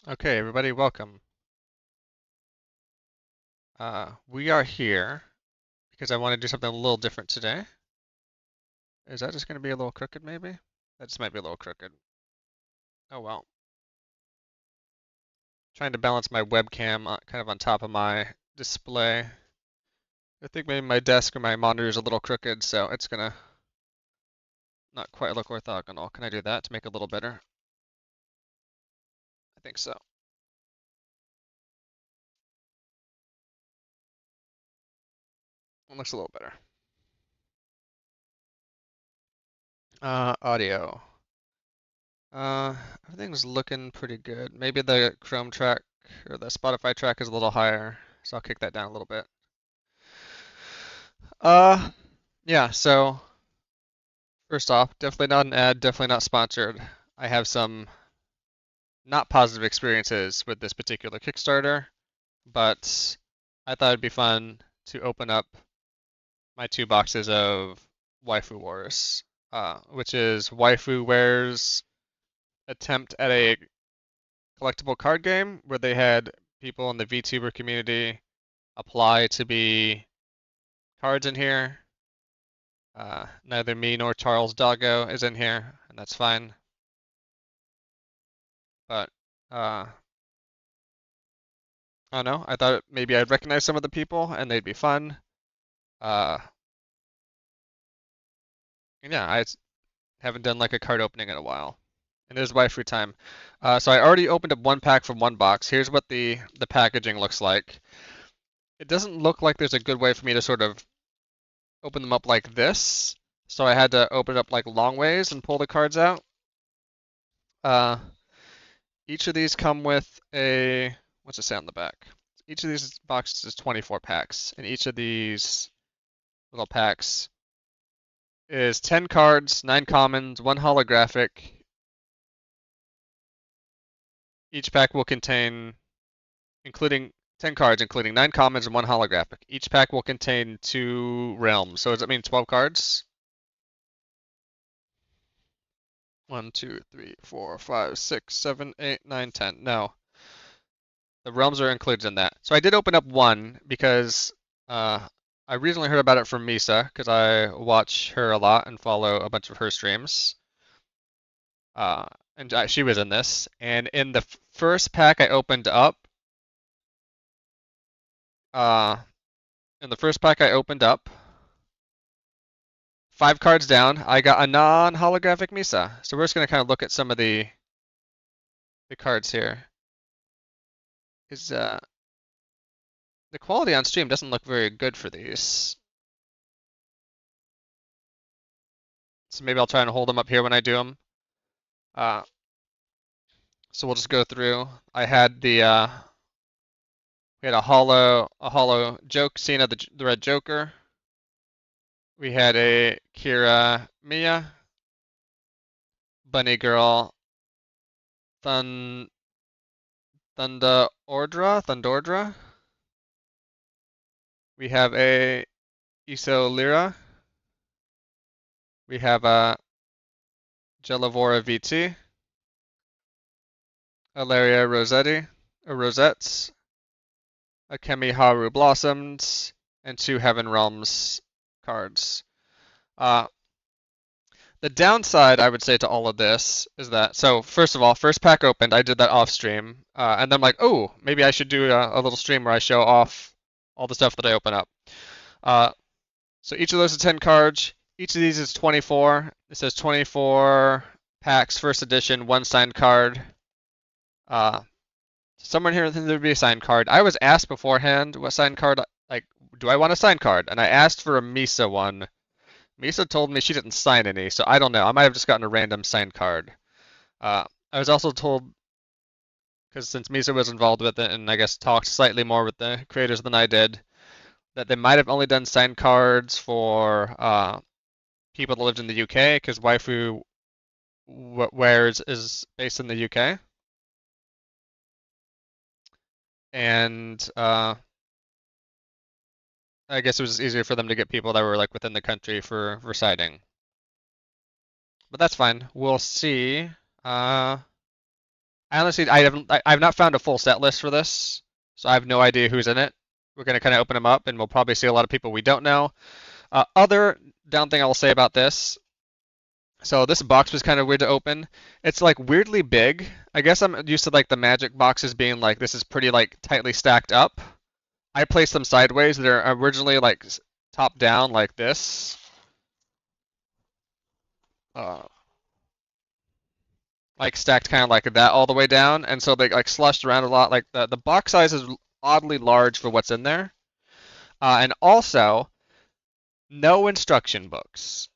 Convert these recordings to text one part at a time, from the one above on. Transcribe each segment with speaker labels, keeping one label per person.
Speaker 1: Okay, everybody, welcome. We are here because I want to do something a little different today. Is that just going to be a little crooked, maybe? That just might be a little crooked. Oh well. Trying to balance my webcam kind of on top of my display. I think maybe my desk or my monitor is a little crooked, so it's gonna not quite look orthogonal. Can I do that to make it a little better? I think so. It looks a little better. Audio. Everything's looking pretty good. Maybe the Chrome track or the Spotify track is a little higher, so I'll kick that down a little bit. Uh, yeah, so first off, definitely not an ad, definitely not sponsored. I have some not positive experiences with this particular Kickstarter, but I thought it'd be fun to open up my two boxes of Waifu Wars, which is Waifu attempt at a collectible card game where they had people in the VTuber community apply to be cards in here. Neither me nor Charles Doggo is in here, and that's fine. But I don't know. I thought maybe I'd recognize some of the people and they'd be fun. Uh, and yeah, haven't done like a card opening in a while. And it is waifu time. So I already opened up one pack from one box. Here's what the packaging looks like. It doesn't look like there's a good way for me to sort of open them up like this. So I had to open it up like long ways and pull the cards out. Uh, each of these come with a, what's it say on the back? Each of these boxes is 24 packs, and each of these little packs is 10 cards, 9 commons, 1 holographic. Each pack will contain, including 10 cards, including 9 commons and 1 holographic. Each pack will contain 2 realms. So does that mean 12 cards? 1, 2, 3, 4, 5, 6, 7, 8, 9, 10. No. The realms are included in that. So I did open up one because I recently heard about it from Misa because I watch her a lot and follow a bunch of her streams. Uh, and she was in this. And in the first pack I opened up, uh, in the first pack I opened up, 5 cards down, I got a non-holographic Misa. So we're just gonna kind of look at some of the cards here. Is the quality on stream doesn't look very good for these. So maybe I'll try and hold them up here when I do them. Uh, so we'll just go through. I had we had a hollow joke scene of the Red Joker. We had a Kira Mia, Bunny Girl, Thun Thundordra. We have a Iso Lyra. We have a Jellavora VT, Alaria Rosettes, a Kemiharu Blossoms, and 2 Heaven Realms cards. Uh, the downside, I would say, to all of this is that, so first of all, first pack opened, I did that off stream, and then I'm like, oh, maybe I should do a little stream where I show off all the stuff that I open up. Uh, so each of those is 10 cards. Each of these is 24. It says 24 packs, first edition, 1 signed card. Somewhere here there would be a signed card. I was asked beforehand what signed card, like, do I want a signed card? And I asked for a Misa one. Misa told me she didn't sign any, so I don't know. I might have just gotten a random signed card. I was also told, because since Misa was involved with it and I guess talked slightly more with the creators than I did, that they might have only done signed cards for people that lived in the UK, because Waifu Wares is based in the UK. And I guess it was easier for them to get people that were like within the country for residing. But that's fine. We'll see. I honestly, I've not found a full set list for this, so I have no idea who's in it. We're gonna kind of open them up, and we'll probably see a lot of people we don't know. Other down thing I will say about this. So this box was kind of weird to open. It's like weirdly big. I guess I'm used to like the Magic boxes being like this is pretty like tightly stacked up. I placed them sideways. They're originally like top down like this. Uh, like stacked kind of like that all the way down, and so they like slushed around a lot. Like the box size is oddly large for what's in there, and also no instruction books.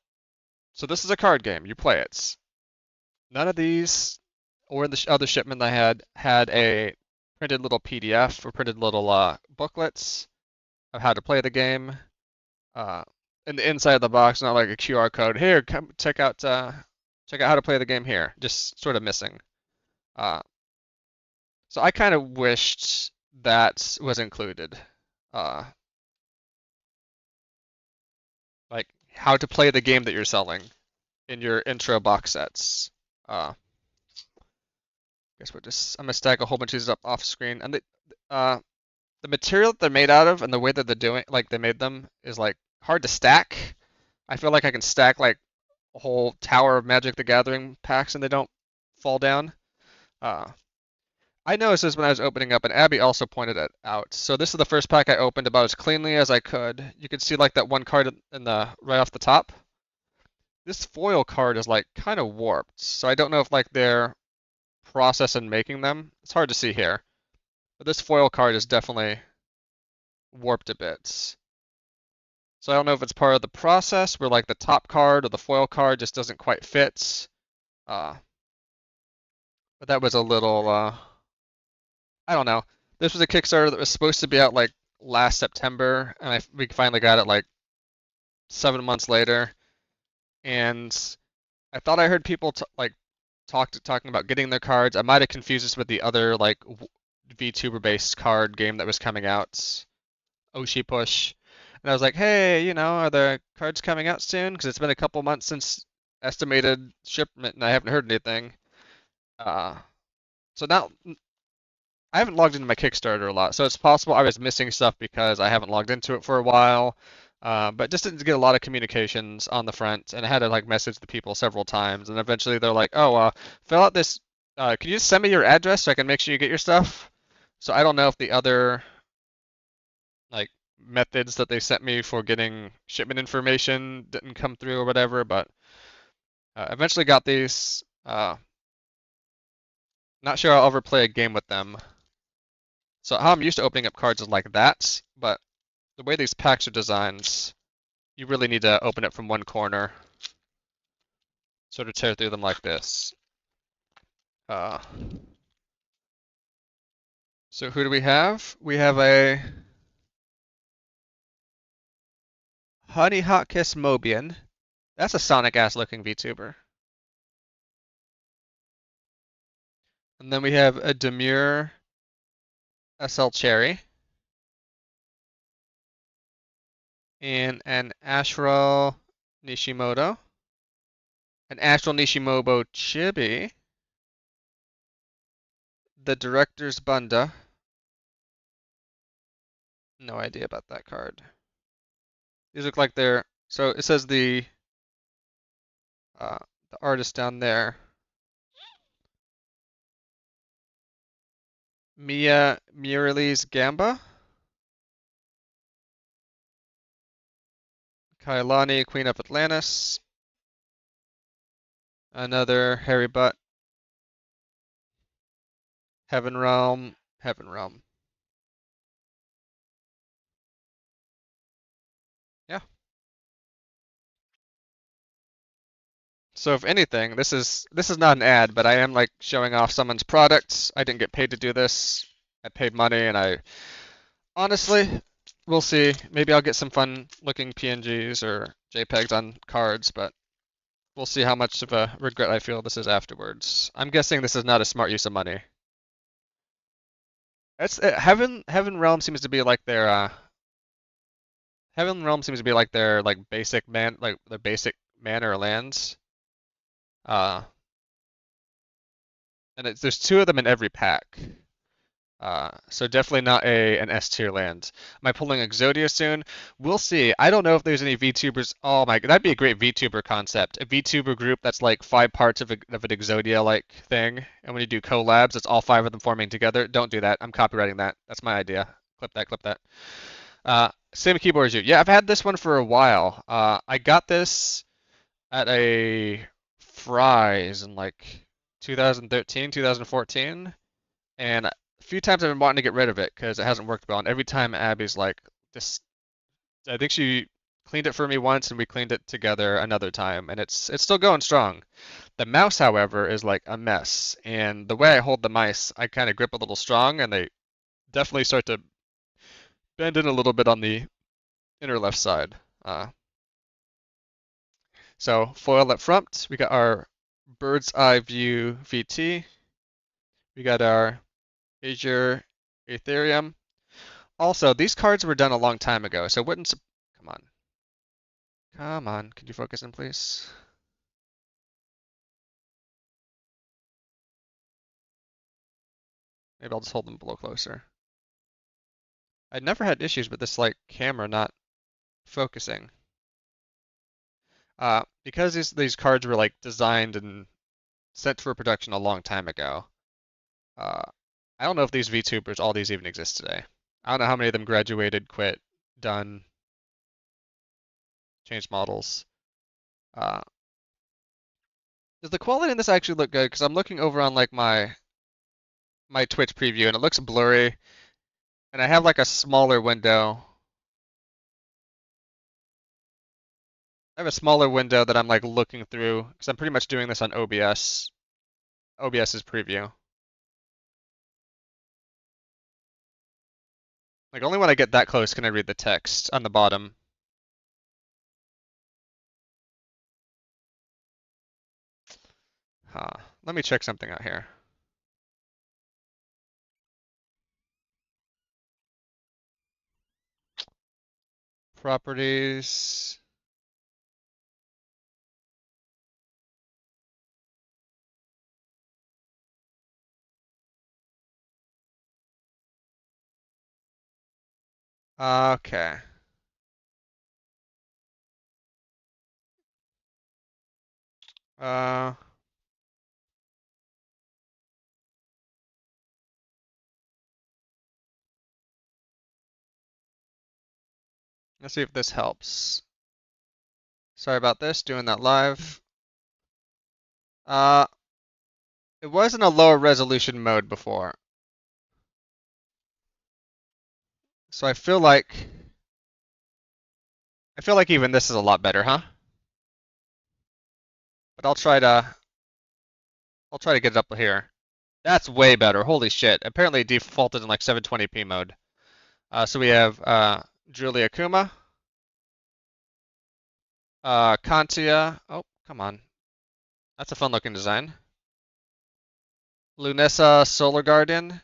Speaker 1: So this is a card game. You play it. None of these or the other shipment I had a printed little PDF or printed little booklets of how to play the game. Uh, in the inside of the box, not like a QR code. Here, come check out how to play the game here. Just sort of missing. Uh, so I kind of wished that was included. Uh, like how to play the game that you're selling in your intro box sets. Guess I'm gonna stack a whole bunch of these up off screen, and the material that they're made out of and the way that they're doing, like they made them, is like hard to stack. I feel like I can stack like a whole tower of Magic the Gathering packs and they don't fall down. Uh, I noticed this when I was opening up, and Abby also pointed it out. So this is the first pack I opened about as cleanly as I could. You can see like that one card in the right off the top. This foil card is like kind of warped, so I don't know if like their process in making them. It's hard to see here, but this foil card is definitely warped a bit. So I don't know if it's part of the process where like the top card or the foil card just doesn't quite fit. Uh, but that was a little I don't know. This was a Kickstarter that was supposed to be out like last September, and we finally got it like 7 months later. And I thought I heard people like talking about getting their cards. I might have confused this with the other like VTuber based card game that was coming out, Oshi Push. And I was like, hey, are the cards coming out soon? Because it's been a couple months since estimated shipment, and I haven't heard anything. Uh, so now I haven't logged into my Kickstarter a lot, so it's possible I was missing stuff because I haven't logged into it for a while. But just didn't get a lot of communications on the front, and I had to like message the people several times, and eventually they're like, "Oh, fill out this. Can you just send me your address so I can make sure you get your stuff?" So I don't know if the other like methods that they sent me for getting shipment information didn't come through or whatever, but eventually got these. Not sure I'll ever play a game with them. So how I'm used to opening up cards is like that, but the way these packs are designed, you really need to open it from one corner, sort of tear through them like this. Uh, so who do we have? We have a Honey Hot Kiss Mobian. That's a Sonic-ass looking VTuber. And then we have a Demure SL Cherry. And an Ashral Nishimoto. An Astral Nishimoto Chibi. The Director's Bunda. No idea about that card. These look like they're... So it says the artist down there. Mia Muralise Gamba. Kailani, Queen of Atlantis. Another Harry Butt. Heaven Realm. Heaven Realm. Yeah. So if anything, this is not an ad, but I am like showing off someone's products. I didn't get paid to do this. I paid money, and I honestly, we'll see. Maybe I'll get some fun looking PNGs or JPEGs on cards, but we'll see how much of a regret I feel this is afterwards. I'm guessing this is not a smart use of money. It's Heaven Realm seems to be like their Heaven Realm seems to be like their like basic their basic mana or lands. Uh and there's 2 of them in every pack. So definitely not an S tier land. Am I pulling Exodia soon? We'll see. I don't know if there's any VTubers. Oh my, that'd be a great VTuber concept. A VTuber group that's like 5 parts of an Exodia-like thing, and when you do collabs, it's all 5 of them forming together. Don't do that. I'm copywriting that. That's my idea. Clip that, clip that. Same keyboard as you. Yeah, I've had this one for a while. I got this at a Fry's in like 2013, 2014. And a few times I've been wanting to get rid of it because it hasn't worked well. And every time Abby's like, this, I think she cleaned it for me once and we cleaned it together another time, and it's still going strong. The mouse, however, is like a mess. And the way I hold the mice, I kind of grip a little strong, and they definitely start to bend in a little bit on the inner left side. So foil up front, we got our bird's eye view VT. We got our Azure Ethereum. Also, these cards were done a long time ago, so it wouldn't. Come on. Come on. Can you focus in, please? Maybe I'll just hold them a little closer. I'd never had issues with this, like, camera not focusing. Because these cards were, like, designed and sent for production a long time ago, uh, I don't know if these VTubers, all these even exist today. I don't know how many of them graduated, quit, done, changed models. Uh, does the quality in this actually look good? Because I'm looking over on like my Twitch preview and it looks blurry, and I have like a smaller window. I have a smaller window that I'm like looking through because I'm pretty much doing this on OBS. OBS's preview. Like only when I get that close can I read the text on the bottom. Huh. Let me check something out here. Properties. Okay. Uh, let's see if this helps. Sorry about this, doing that live. Uh, it was in a lower resolution mode before. So I feel like even this is a lot better, huh? But I'll try to get it up here. That's way better. Holy shit. Apparently it defaulted in like 720p mode. So we have Julia Kuma, Kantia. Oh, come on. That's a fun looking design. Lunessa Solar Guardian,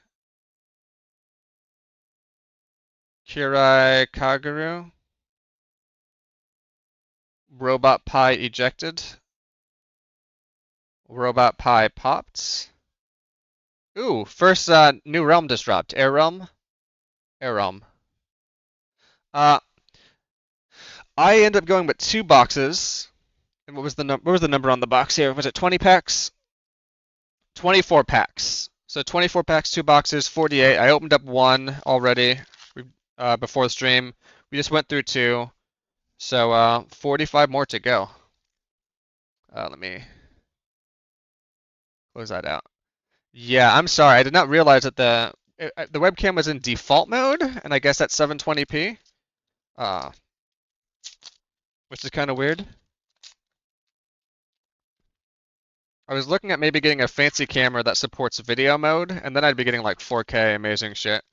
Speaker 1: Kirai Kaguru, Robot Pie Ejected, Robot Pie Popped. Ooh, first new realm just dropped. Air Realm. Air Realm. I ended up going with 2 boxes. And what was the number on the box here? Was it 20 packs? 24 packs. So 24 packs, 2 boxes, 48. I opened up 1 already before the stream. We just went through 2. So 45 more to go. Let me close that out. Yeah, I'm sorry. I did not realize that the webcam was in default mode, and I guess that's 720p, which is kind of weird. I was looking at maybe getting a fancy camera that supports video mode, and then I'd be getting like 4K amazing shit.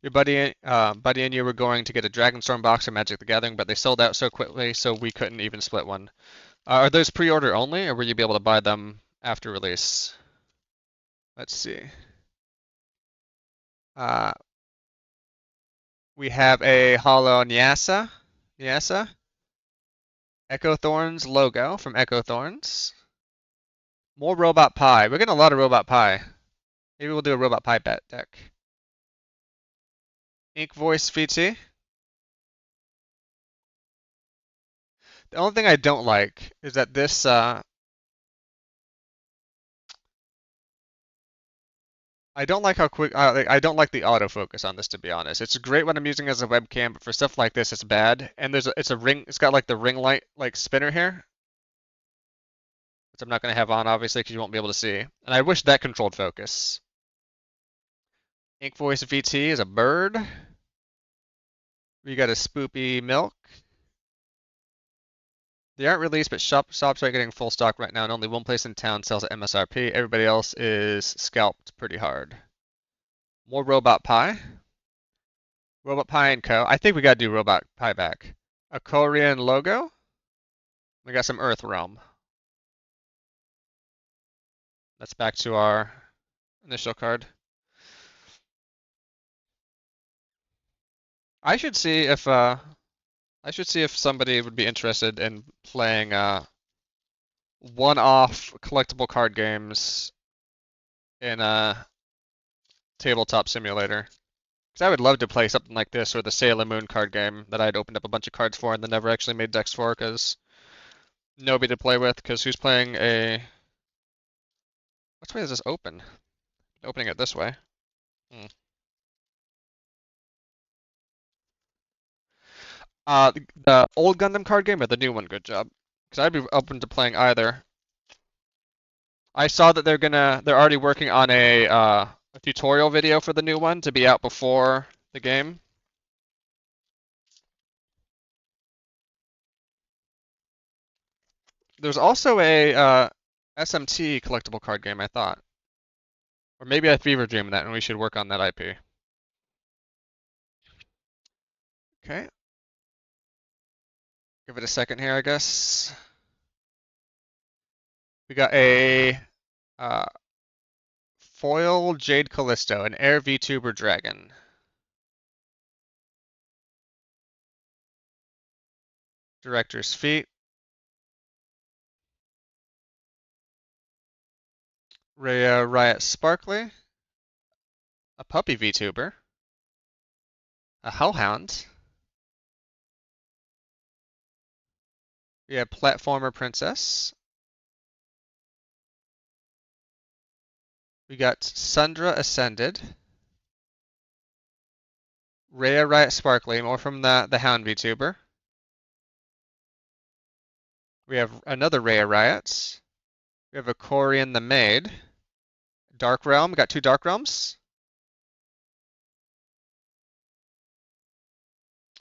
Speaker 1: Your buddy and you were going to get a Dragonstorm box of Magic the Gathering, but they sold out so quickly, so we couldn't even split one. Are those pre-order only, or will you be able to buy them after release? Let's see. We have a Hollow Nyasa. Echo Thorns logo from Echo Thorns. More Robot Pie. We're getting a lot of Robot Pie. Maybe we'll do a Robot Pie bet deck. Ink Voice VT. The only thing I don't like is that this I don't like how quick I don't like the autofocus on this, to be honest. It's great when I'm using it as a webcam, but for stuff like this it's bad. And it's a ring, it's got like the ring light like spinner here, which I'm not going to have on obviously because you won't be able to see. And I wish that controlled focus. Ink Voice VT is a bird. We got a Spoopy Milk. They aren't released, but shops are getting full stock right now, and only one place in town sells at MSRP. Everybody else is scalped pretty hard. More Robot Pie. Robot Pie and Co. I think we gotta do Robot Pie back. A Korean logo. We got some Earth Realm. That's back to our initial card. I should see if somebody would be interested in playing one-off collectible card games in a tabletop simulator. Because I would love to play something like this or the Sailor Moon card game that I'd opened up a bunch of cards for and then never actually made decks for because nobody to play with. Because who's playing a... Which way is this open? Opening it this way. Hmm. The old Gundam card game or the new one? Good job. Because I'd be open to playing either. I saw that they're already working on a tutorial video for the new one to be out before the game. There's also a SMT collectible card game, I thought. Or maybe I fever dream that, and we should work on that IP. Okay. Give it a second here, I guess. We got a foil Jade Callisto, an Air VTuber Dragon. Director's Feet. Rhea Riot Sparkly. A Puppy VTuber. A Hellhound. We have Platformer Princess. We got Sundra Ascended. Rhea Riot Sparkly, more from the Hound VTuber. We have another Rhea Riot. We have a Corian the Maid. Dark Realm. We got two Dark Realms.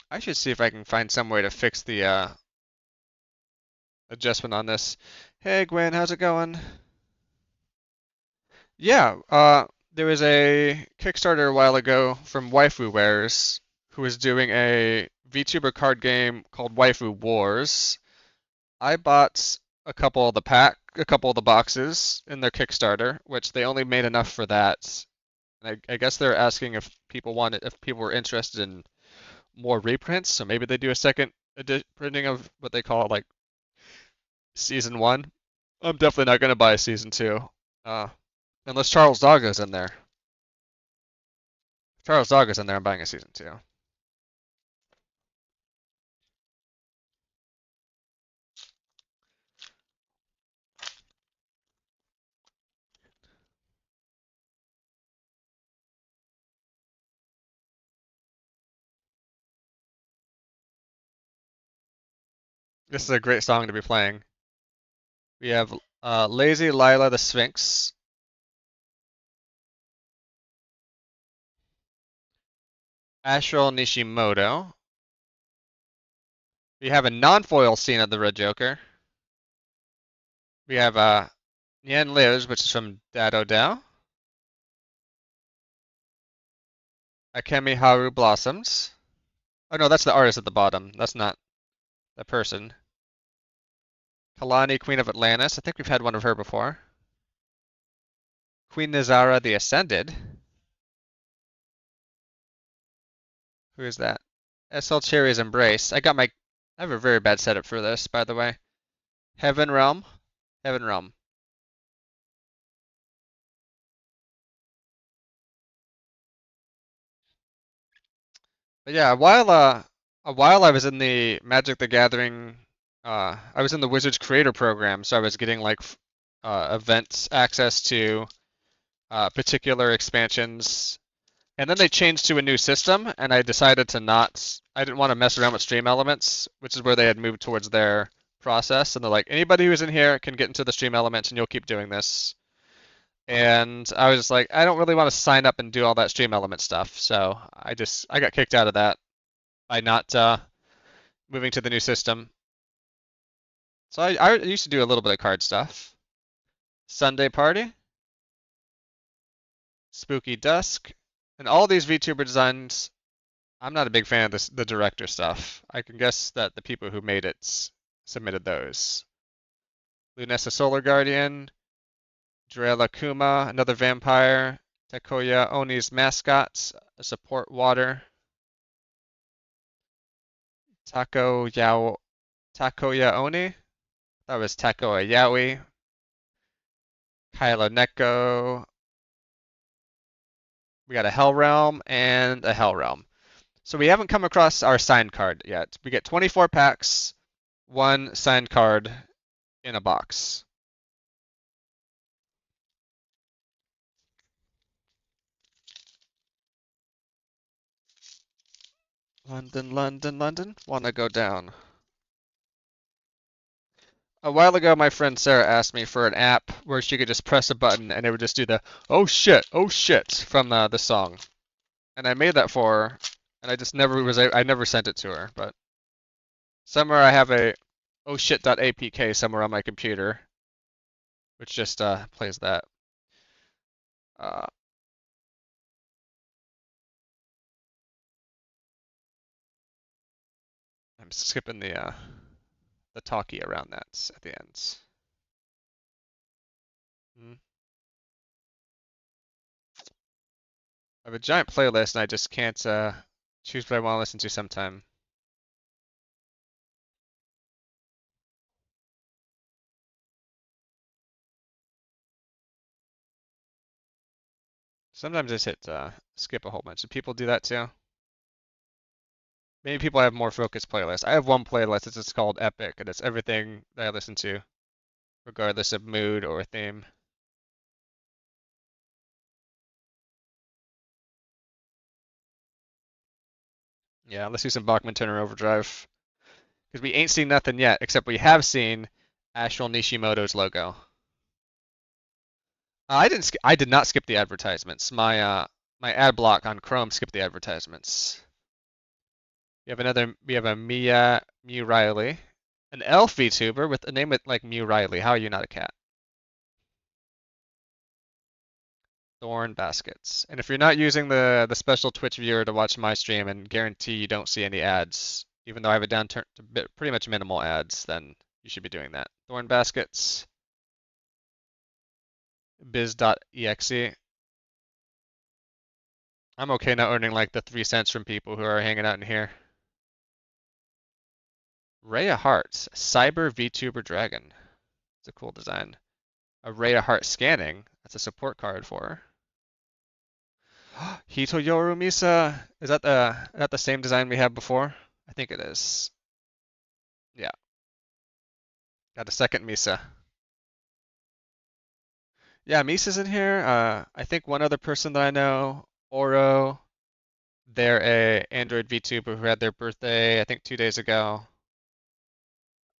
Speaker 1: I should see if I can find some way to fix the adjustment on this. Hey Gwen, how's it going? Yeah, there was a Kickstarter a while ago from Waifu Wares who was doing a VTuber card game called Waifu Wars. I bought a couple of the boxes in their Kickstarter, which they only made enough for that. And I guess they're asking if people were interested in more reprints, so maybe they do a second printing of what they call like season 1. I'm definitely not gonna buy season 2, unless Charles Doggo's in there. If Charles Doggo's in there, I'm buying a season 2. This is a great song to be playing. We have Lazy Lila the Sphinx. Astral Nishimoto. We have a non-foil scene of the Red Joker. We have Nyan Lives, which is from Dado Dao. Akemi Haru Blossoms. Oh no, that's the artist at the bottom. That's not the person. Kalani, Queen of Atlantis. I think we've had one of her before. Queen Nizara the Ascended. Who is that? SL Cherry's Embrace. I have a very bad setup for this, by the way. Heaven Realm. Heaven Realm. But yeah, a while I was in the Magic the Gathering, I was in the Wizards Creator Program, so I was getting like events access to particular expansions. And then they changed to a new system, and I decided to not. I didn't want to mess around with Stream Elements, which is where they had moved towards their process. And they're like, anybody who's in here can get into the Stream Elements, and you'll keep doing this. And I was just like, I don't really want to sign up and do all that Stream Element stuff. So I got kicked out of that by not moving to the new system. So I used to do a little bit of card stuff. Sunday Party, Spooky Dusk, and all these VTuber designs. I'm not a big fan of the director stuff. I can guess that the people who made it submitted those. Lunessa Solar Guardian, Drella Kuma, another vampire, Takoya Oni's mascot, a support water, Takoya Oni, that was Takoya Yaoi, Kylo Neko, we got a Hell Realm and a Hell Realm. So we haven't come across our signed card yet. We get 24 packs, one signed card in a box. London, London, London. Wanna go down. A while ago, my friend Sarah asked me for an app where she could just press a button and it would just do the oh shit from the song. And I made that for her, and I just never was I never sent it to her. But somewhere I have a oh shit.apk somewhere on my computer, which just plays that. Uh, I'm skipping the talkie around that at the ends. Hmm. I have a giant playlist and I just can't choose what I want to listen to sometime. Sometimes I just hit skip a whole bunch. Do people do that too? Maybe people have more focused playlists. I have one playlist. It's just called Epic, and it's everything that I listen to, regardless of mood or theme. Yeah, let's do some Bachman Turner Overdrive. Because we ain't seen nothing yet, except we have seen Ashwell Nishimoto's logo. I did not skip the advertisements. My ad block on Chrome skipped the advertisements. We have a Mew Riley, an elf VTuber with a name like Mew Riley. How are you not a cat? Thorn baskets. And if you're not using the special Twitch viewer to watch my stream and guarantee you don't see any ads, even though I have it down to pretty much minimal ads, then you should be doing that. Thorn baskets, biz.exe. I'm okay now earning like the 3 cents from people who are hanging out in here. Rhea Hearts, Cyber VTuber Dragon. It's a cool design. A Rhea Heart scanning. That's a support card for her. Hitoyoru Misa. Is that the same design we had before? I think it is. Yeah, got a second Misa. Yeah, Misa's in here. I think one other person that I know, Oro. They're a Android VTuber who had their birthday, I think 2 days ago.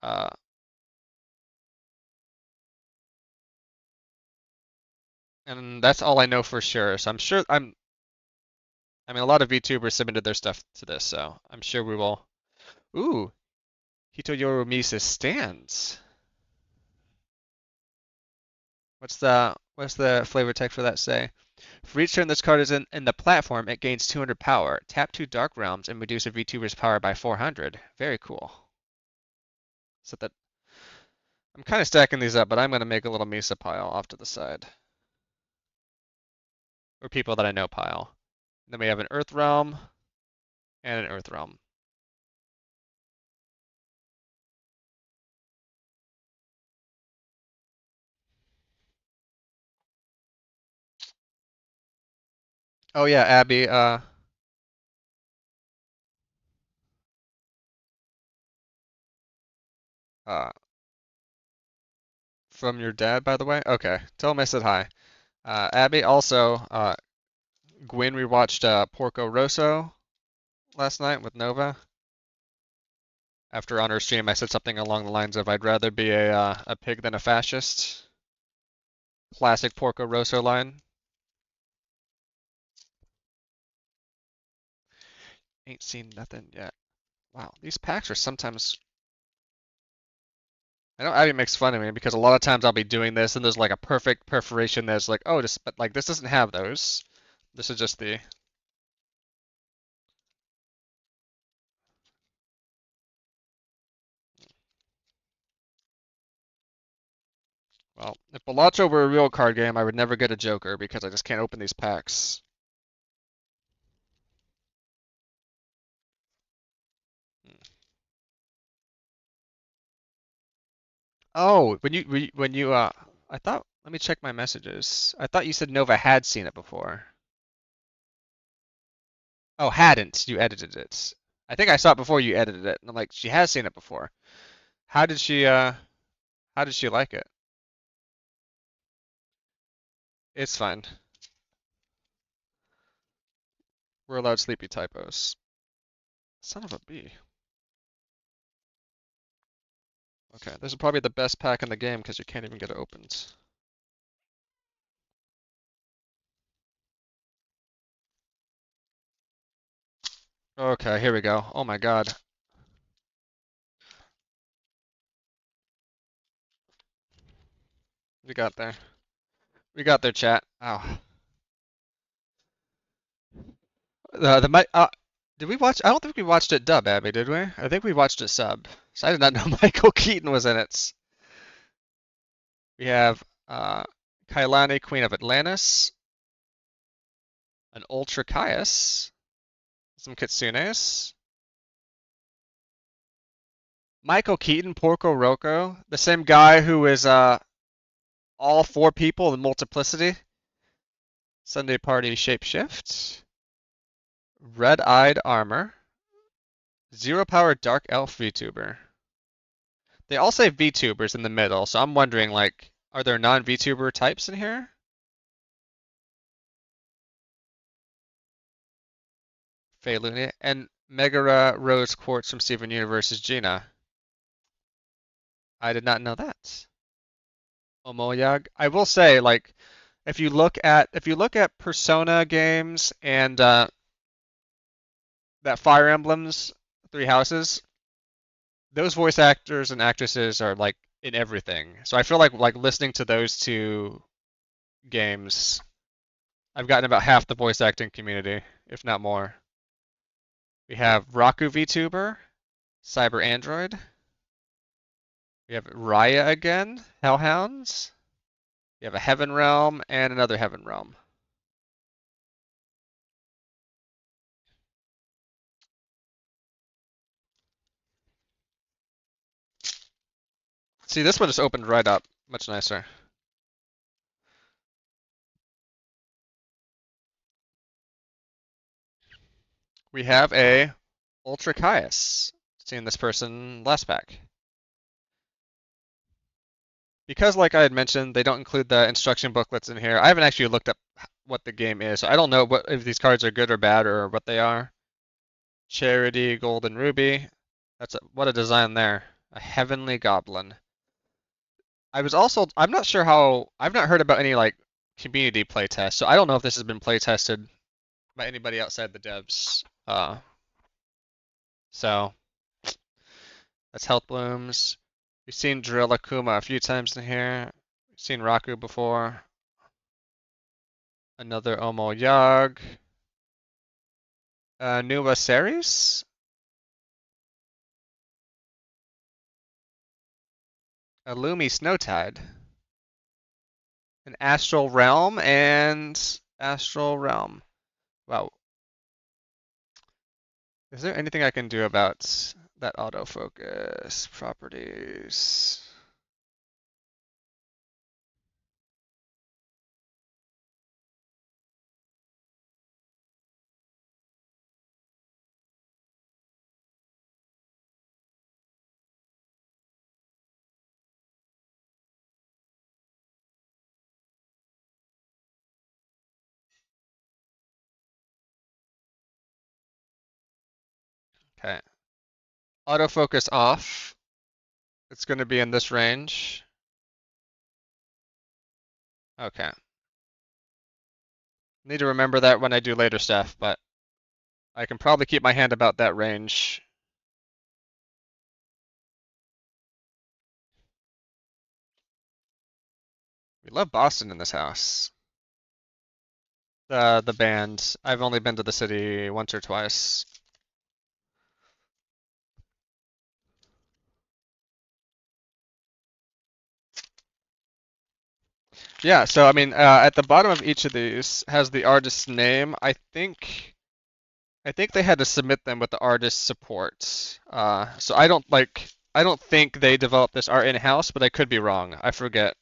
Speaker 1: Uh, and that's all I know for sure. So I'm sure I mean, a lot of VTubers submitted their stuff to this, so I'm sure we will. Ooh, Hitoyoru Misa stands. What's the flavor text for that say? For each turn this card is in the platform, it gains 200 power. Tap 2 Dark Realms and reduce a VTuber's power by 400. Very cool. So that I'm kind of stacking these up, but I'm gonna make a little Misa pile off to the side. Or people that I know pile. Then we have an Earth Realm and an Earth Realm. Oh yeah, Abby. Uh, from your dad, by the way. Okay, tell him I said hi. Abby, also, Gwen, we watched Porco Rosso last night with Nova. After on her stream, I said something along the lines of, "I'd rather be a pig than a fascist." Classic Porco Rosso line. Ain't seen nothing yet. Wow, these packs are sometimes. I know Abby makes fun of me because a lot of times I'll be doing this and there's like a perfect perforation that's like, oh, just but like this doesn't have those. This is just the. Well, if Balatro were a real card game, I would never get a Joker because I just can't open these packs. Oh, I thought. Let me check my messages. I thought you said Nova had seen it before. Oh, hadn't. You edited it. I think I saw it before you edited it, and I'm like, she has seen it before. How did she? How did she like it? It's fine. We're allowed sleepy typos. Son of a bee. Okay, this is probably the best pack in the game because you can't even get it opened. Okay, here we go. Oh my god. We got there. We got there, chat. Oh. The mic. Did we watch? I don't think we watched it dub, Abby, did we? I think we watched it sub. So I did not know Michael Keaton was in it. We have Kailani, Queen of Atlantis, an Ultra Caius, some Kitsunes, Michael Keaton, Porco Roco, the same guy who is all four people in Multiplicity, Sunday Party Shapeshift, Red-Eyed Armor, Zero Power Dark Elf VTuber. They all say VTubers in the middle, so I'm wondering, like, are there non-VTuber types in here? Faye Looney and Megara Rose Quartz from Steven Universe's Gina. I did not know that. Omoyag. I will say, like, if you look at Persona games and that Fire Emblem's Three Houses, those voice actors and actresses are like in everything. So I feel like listening to those two games, I've gotten about half the voice acting community, if not more. We have Raku VTuber, Cyber Android. We have Raya again, Hellhounds. We have a Heaven Realm and another Heaven Realm. See, this one just opened right up. Much nicer. We have a Ultra Caius. Seen this person last pack. Because, like I had mentioned, they don't include the instruction booklets in here. I haven't actually looked up what the game is, so I don't know what if these cards are good or bad or what they are. Charity, Golden Ruby. What a design there. A Heavenly Goblin. I'm not sure how, I've not heard about any like community playtest, so I don't know if this has been playtested by anybody outside the devs. So that's Health Blooms. We've seen Drill Akuma a few times in here. We've seen Raku before. Another Omo Yag. Nuva Ceres. A Lumi Snowtide. An Astral Realm and Astral Realm. Wow. Is there anything I can do about that autofocus properties? Okay. Autofocus off. It's going to be in this range. Okay. Need to remember that when I do later stuff, but I can probably keep my hand about that range. We love Boston in this house. The band. I've only been to the city once or twice. Yeah, so I mean, at the bottom of each of these has the artist's name. I think they had to submit them with the artist support. So I don't think they developed this art in-house, but I could be wrong. I forget.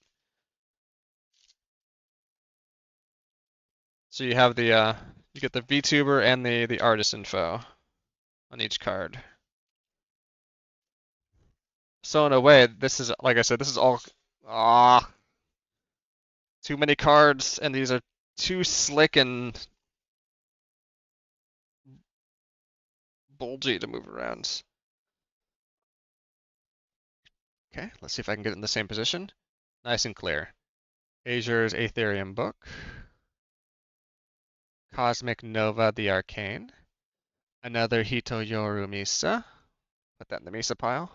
Speaker 1: So you have you get the VTuber and the artist info on each card. So in a way, this is like I said, this is all ah too many cards, and these are too slick and bulgy to move around. Okay, let's see if I can get it in the same position. Nice and clear. Azur's Aetherium Book. Cosmic Nova the Arcane. Another Hitoyoru Misa. Put that in the Misa pile.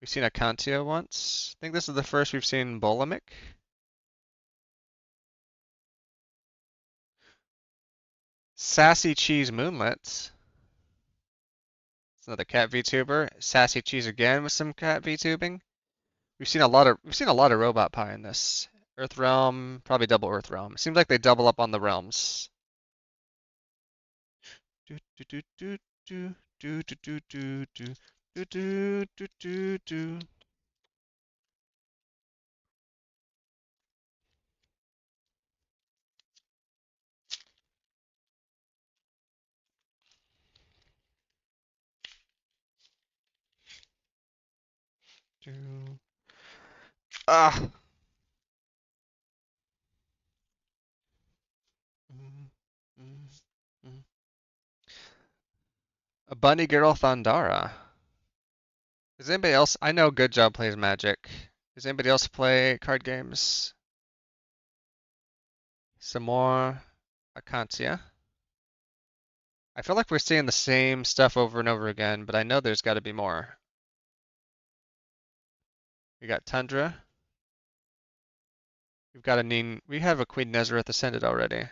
Speaker 1: We've seen Akantia once. I think this is the first we've seen Bolemic. Sassy Cheese Moonlit. It's another cat VTuber. Sassy Cheese again with some cat VTubing. We've seen a lot of robot pie in this. Earth Realm, probably double Earth Realm. It seems like they double up on the realms. Do do do do do do do do do do do do do do. Do. Ah. A bunny girl Thundara. Does anybody else? I know Good Job plays Magic. Does anybody else play card games? Some more Akantia. I feel like we're seeing the same stuff over and over again, but I know there's got to be more. We got Tundra. We've got a Nin. We have a Queen Nezareth Ascended already.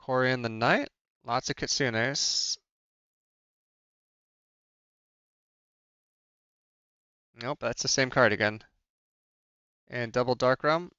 Speaker 1: Corian the Knight. Lots of Kitsunes. Nope, that's the same card again. And double Dark Realm.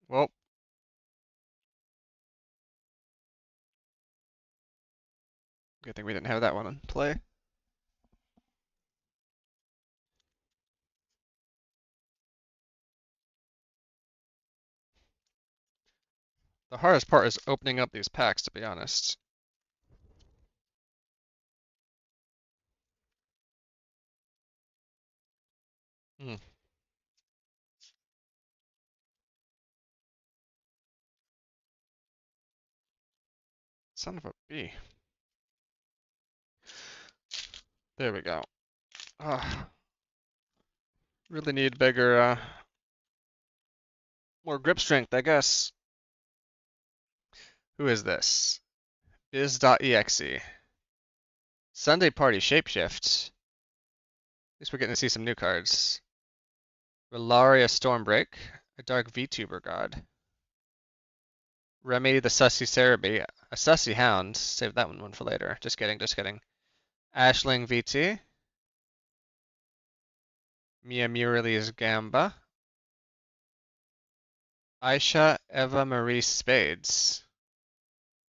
Speaker 1: Well, good thing we didn't have that one in play. The hardest part is opening up these packs, to be honest. Hmm. Son of a bee. There we go. Really need bigger, more grip strength, I guess. Who is this? Biz.exe. Sunday Party Shapeshift. At least we're getting to see some new cards. Rellaria Stormbreak, a Dark VTuber god. Remy the Sussy Cerebi, a Sussy Hound. Save that one for later. Just kidding, just kidding. Ashling VT. Mia Murali's Gamba. Aisha Eva Marie Spades.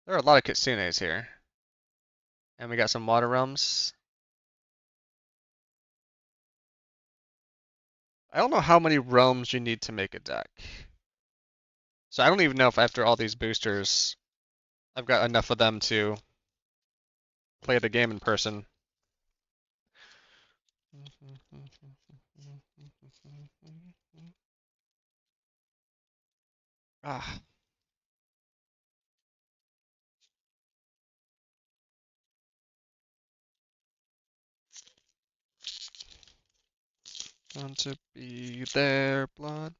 Speaker 1: There are a lot of Kitsunes here. And we got some water realms. I don't know how many realms you need to make a deck. So I don't even know if after all these boosters, I've got enough of them to play the game in person. Ah, want to be their blood.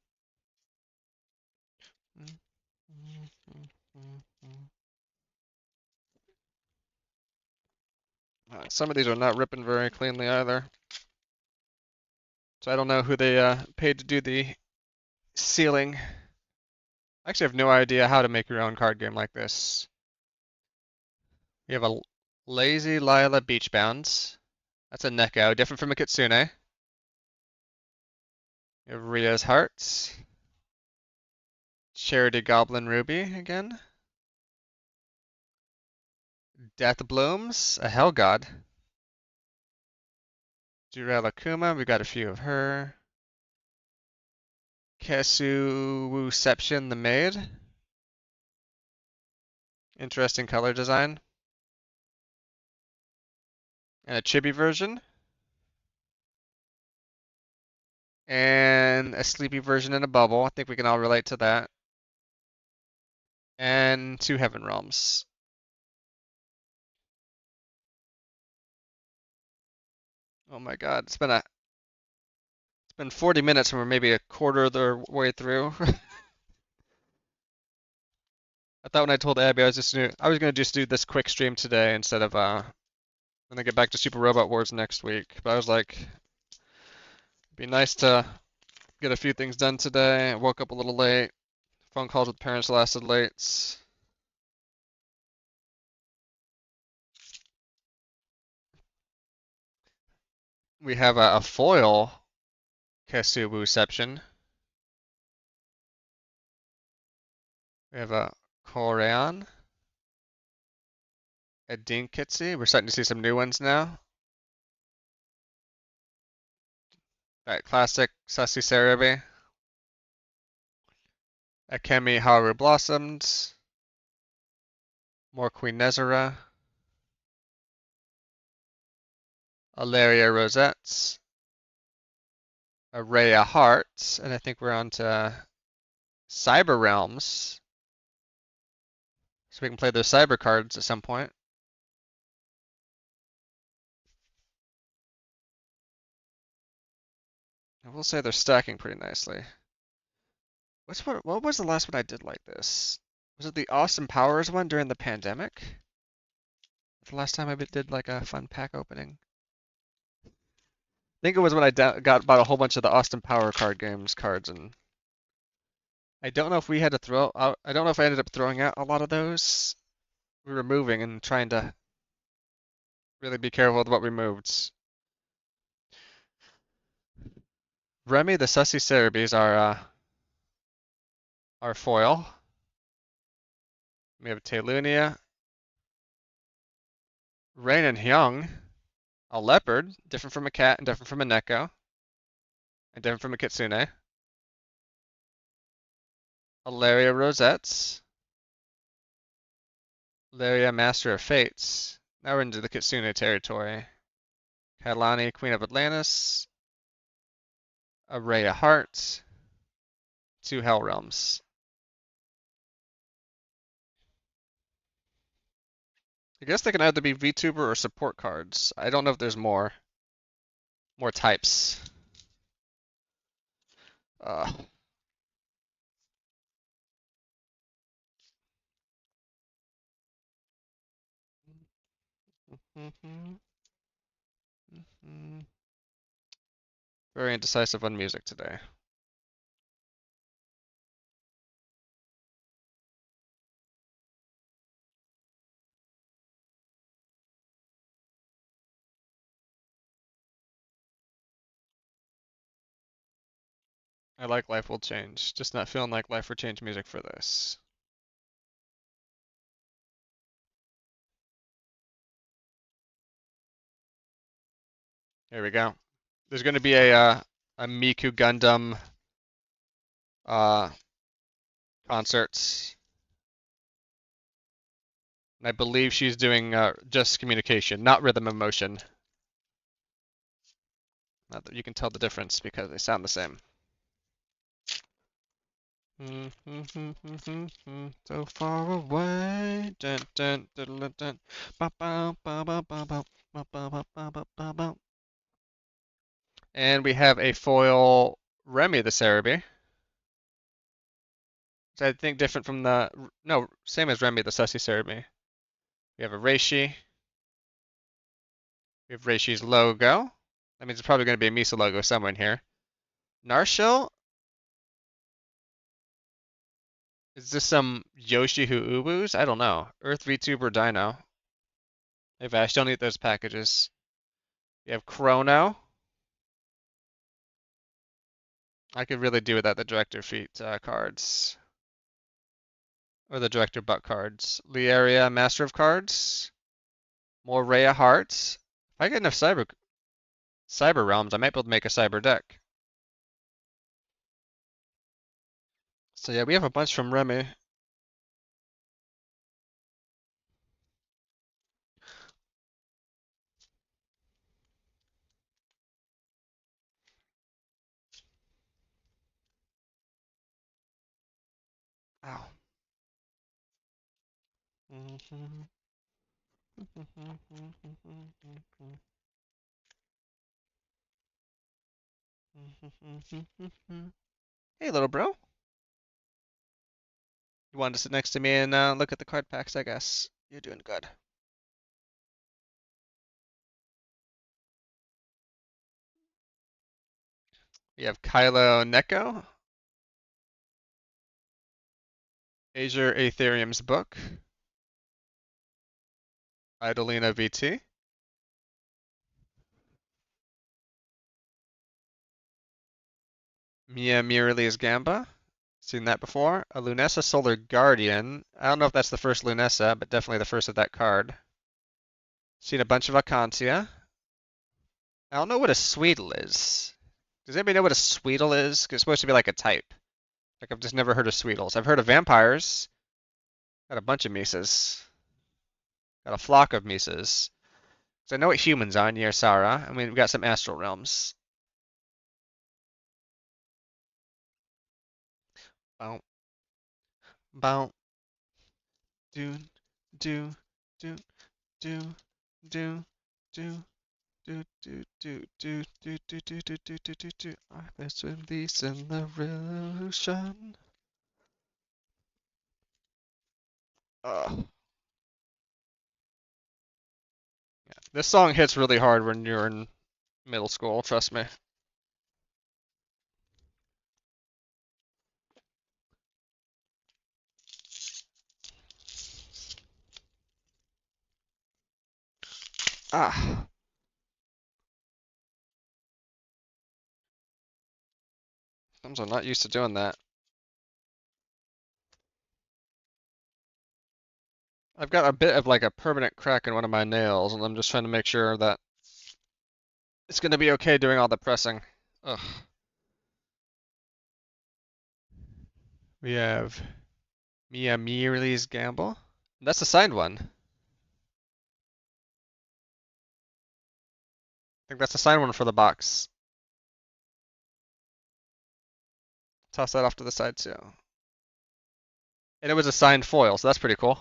Speaker 1: Some of these are not ripping very cleanly either. So I don't know who they paid to do the sealing. I actually have no idea how to make your own card game like this. We have a Lazy Lila Beach Bounds. That's a Neko, different from a Kitsune. We have Ria's Hearts. Charity Goblin Ruby again. Death Blooms, a Hell God. Duralakuma, we got a few of her. Kesuwuception the Maid. Interesting color design. And a chibi version. And a sleepy version in a bubble. I think we can all relate to that. And two Heaven Realms. Oh my god, it's been 40 minutes and we're maybe a quarter of the way through. I thought when I told Abby I was gonna just do this quick stream today instead of when I get back to Super Robot Wars next week. But I was like, it'd be nice to get a few things done today. I woke up a little late. Phone calls with parents lasted late. We have a foil Kesubuception. We have a Korean, a Dinkitsi. We're starting to see some new ones now. That classic Sussy Cerebi. Akemi Haru Blossoms. More Queen Nezera. Alaria Rosettes. Araya Hearts. And I think we're on to Cyber Realms. So we can play those cyber cards at some point. I will say they're stacking pretty nicely. What was the last one I did like this? Was it the Austin Powers one during the pandemic? The last time I did like a fun pack opening. I think it was when I bought a whole bunch of the Austin Power card games cards, and I don't know if we had to throw out. I don't know if I ended up throwing out a lot of those. We were moving and trying to really be careful with what we moved. Remy, the Sussy Cerebes are our foil. We have Taylunia, Rain and Hyung, a leopard, different from a cat and different from a Neko, and different from a Kitsune. Alaria Rosettes, Alaria Master of Fates. Now we're into the Kitsune territory. Kailani, Queen of Atlantis, Araya Heart, two Hell Realms. I guess they can either be VTuber or support cards. I don't know if there's more types. Uh, Very indecisive on music today. I like Life Will Change, just not feeling like Life Will Change music for this. Here we go. There's going to be a Miku Gundam uh, concert. And I believe she's doing just communication, not rhythm and motion. Not that you can tell the difference because they sound the same. So far away. Dun, dun, dun, dun, dun. Ba, ba, ba, ba, ba, ba, ba, ba, ba, ba, ba, ba. And we have a foil Remy the Cerebi. Which I think different from the... No, same as Remy the Sussy Cerebi. We have a Reishi. We have Reishi's logo. That means it's probably going to be a Misa logo somewhere in here. Narshil? Is this some Yoshi who Ubus? I don't know. Earth VTuber Dino. Hey Vash, don't eat those packages. We have Chrono. I could really do without the director feet cards. Or the director butt cards. Lieria, Master of Cards. More Rhea Hearts. If I get enough cyber realms, I might be able to make a cyber deck. So yeah, we have a bunch from Remy. Ow. Hey, little bro. You wanted to sit next to me and look at the card packs, I guess. You're doing good. We have Kylo Neko, Azure Aetherium's book, Idolina VT, Mia Mirali's Gamba. Seen that before. A Lunessa Solar Guardian. I don't know if that's the first Lunessa, but definitely the first of that card. Seen a bunch of Acantia. I don't know what a Sweetle is. Does anybody know what a Sweetle is? 'Cause it's supposed to be like a type. Like I've just never heard of Sweetles. I've heard of vampires. Got a bunch of Misas. Got a flock of Misas. So I know what humans are near Sara. I mean, we've got some astral realms. Bow, bow, do, do, do, do, do, do. Do do do do do do do do do do do do. Let's release in the revolution. Yeah. This song hits really hard when you're in middle school, trust me. Ah. Sometimes I'm not used to doing that. I've got a bit of like a permanent crack in one of my nails, and I'm just trying to make sure that it's gonna be okay doing all the pressing. Ugh. We have Mia Mirali's Gamble. That's the signed one. I think that's the signed one for the box. Toss that off to the side too. And it was a signed foil, so that's pretty cool.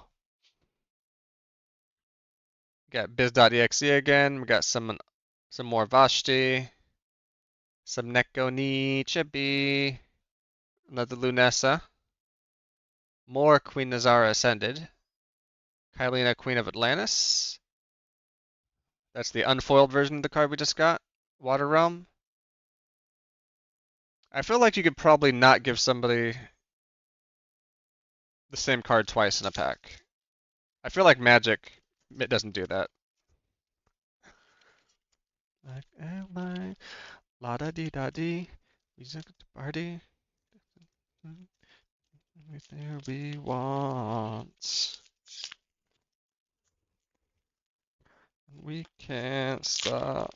Speaker 1: We got biz.exe again. We got some more Vashti. Some Neko ni Chibi. Another Lunessa. More Queen Nazara Ascended. Kylina, Queen of Atlantis. That's the unfoiled version of the card we just got. Water Realm. I feel like you could probably not give somebody the same card twice in a pack. I feel like Magic, it doesn't do that. Like airline, la da dee da dee, music at the party. Everything we want. We can't stop.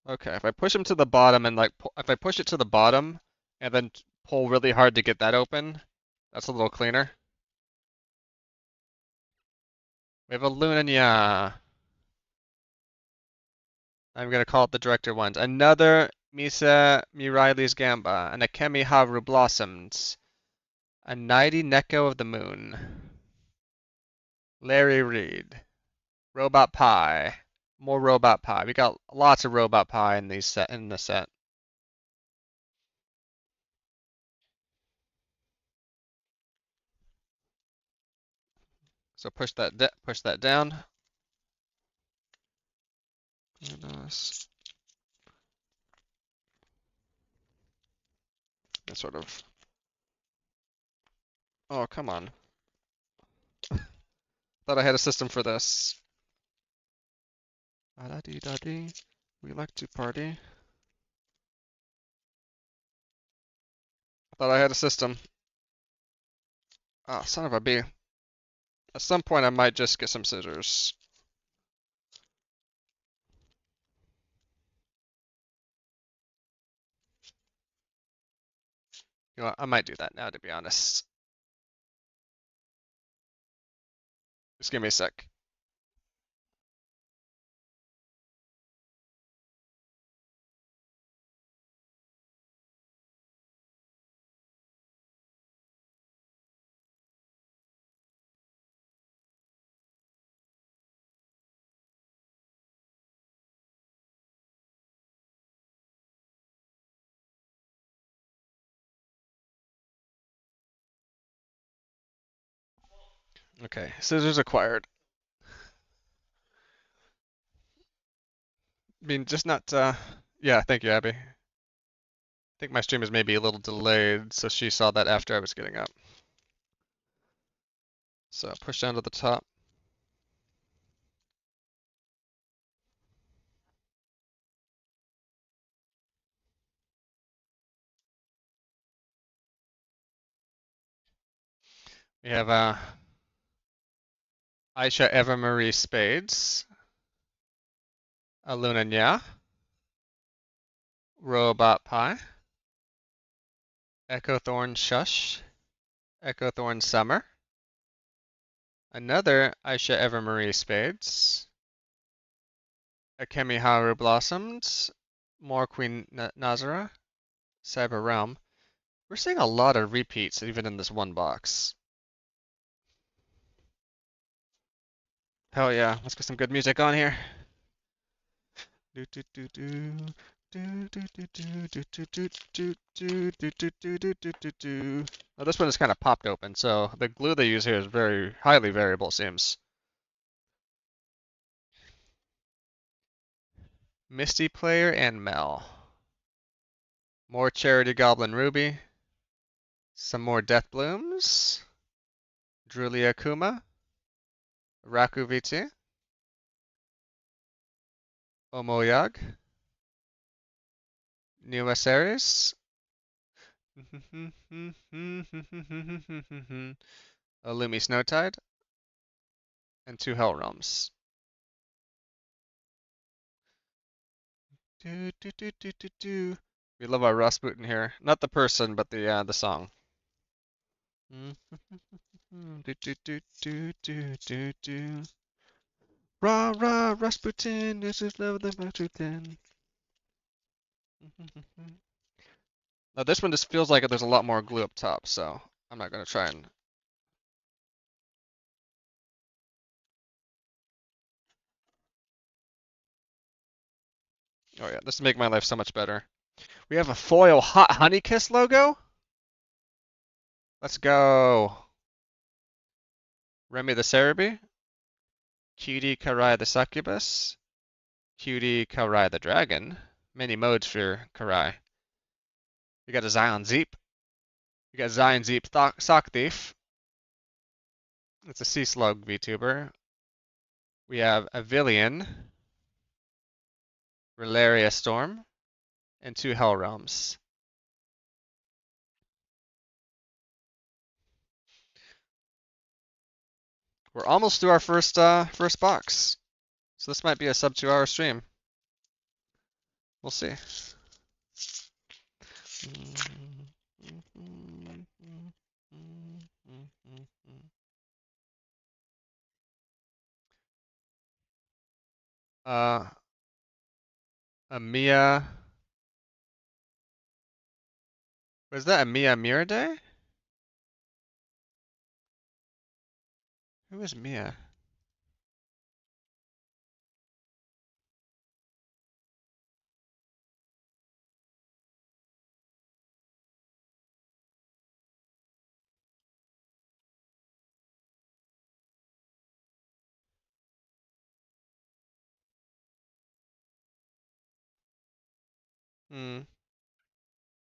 Speaker 1: Okay, if I push him to the bottom and like, if I push it to the bottom and then pull really hard to get that open, that's a little cleaner. We have a Lunanya. I'm gonna call it the director ones. Another Misa Mirai's Gamba, an Akemi Haru Blossoms, a Nighty Neko of the Moon, Larry Reed, Robot Pie, more Robot Pie. We got lots of Robot Pie in the set. So push that down. And sort of. Oh, come on. Thought I had a system for this. Da dee da dee. We like to party. Thought I had a system. Oh, son of a bee. At some point, I might just get some scissors. You know what? I might do that now, to be honest. Just give me a sec. Okay, scissors acquired. I mean, just not, yeah, thank you, Abby. I think my stream is maybe a little delayed, so she saw that after I was getting up. So push down to the top. We have Aisha Eva Marie Spades, Aluna Nya, Robot Pie, Echo Thorn Shush, Echo Thorn Summer, another Aisha Eva Marie Spades, Akemi Haru Blossoms, more Queen Nazara, Cyber Realm. We're seeing a lot of repeats even in this one box. Hell yeah, let's get some good music on here. Oh, this one is kind of popped open, so the glue they use here is very highly variable, it seems. Misty Player and Mel. More Charity Goblin Ruby. Some more Death Blooms. Drulia Kuma. Raku VT. Omoyag. Numa Series. Illumi Snowtide. And two Hell Realms. Do, do, do, do, do, do. We love our Rasputin here. Not the person, but the song. Do, do, do, do, do, do, do. Rah, rah, Rasputin, this is love the Rasputin. Now this one just feels like there's a lot more glue up top, so I'm not gonna try and. Oh yeah, this will make my life so much better. We have a foil Hot Honey Kiss logo. Let's go. Remy the Cerebi. Cutie Karai the Succubus. Cutie Karai the Dragon. Many modes for Karai. We got a Zion Zeep. We got Zion Zeep Sock Thief. It's a Sea Slug VTuber. We have Avilion. Relaria Storm. And two Hell Realms. We're almost through our first box. So this might be a sub 2 hour stream. We'll see. Uh, a Mia. Was that a Mia Mirade? Who is Mia? Hmm.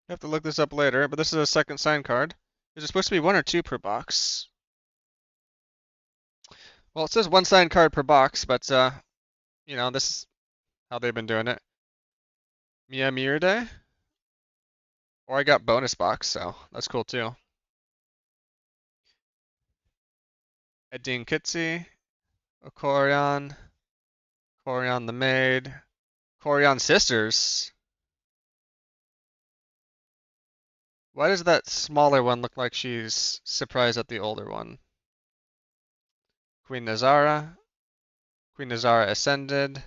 Speaker 1: Have to look this up later, but this is a second sign card. Is it supposed to be one or two per box? Well, it says one sign card per box, but this is how they've been doing it. Mia Mirade? Or I got bonus box, so that's cool too. Edine Kitsi, Okorion, Corion the Maid, Corion Sisters. Why does that smaller one look like she's surprised at the older one? Queen Nazara, Queen Nazara Ascended,